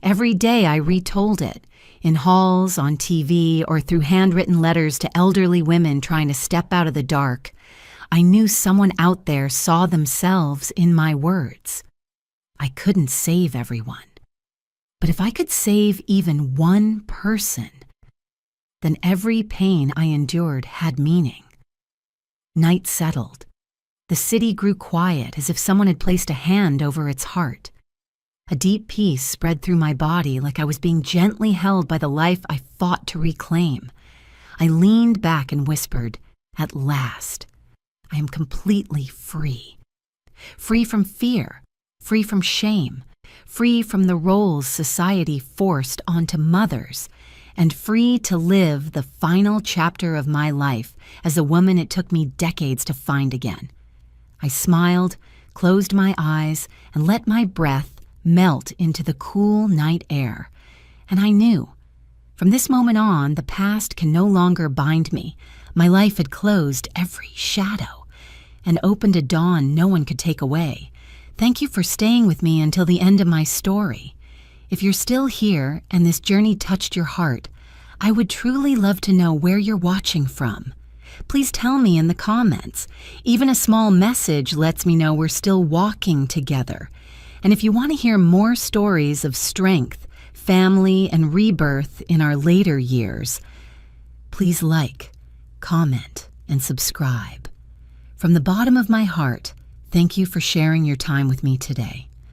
Every day I retold it, in halls, on TV, or through handwritten letters to elderly women trying to step out of the dark. I knew someone out there saw themselves in my words. I couldn't save everyone. But if I could save even one person, then every pain I endured had meaning. Night settled. The city grew quiet as if someone had placed a hand over its heart. A deep peace spread through my body like I was being gently held by the life I fought to reclaim. I leaned back and whispered, "At last, I am completely free. Free from fear, free from shame, free from the roles society forced onto mothers, and free to live the final chapter of my life as a woman it took me decades to find again." I smiled, closed my eyes, and let my breath melt into the cool night air. And I knew, from this moment on, the past can no longer bind me. My life had closed every shadow and opened a dawn no one could take away. Thank you for staying with me until the end of my story. If you're still here and this journey touched your heart, I would truly love to know where you're watching from. Please tell me in the comments. Even a small message lets me know we're still walking together. And if you want to hear more stories of strength, family, and rebirth in our later years, please like, comment, and subscribe. From the bottom of my heart, thank you for sharing your time with me today.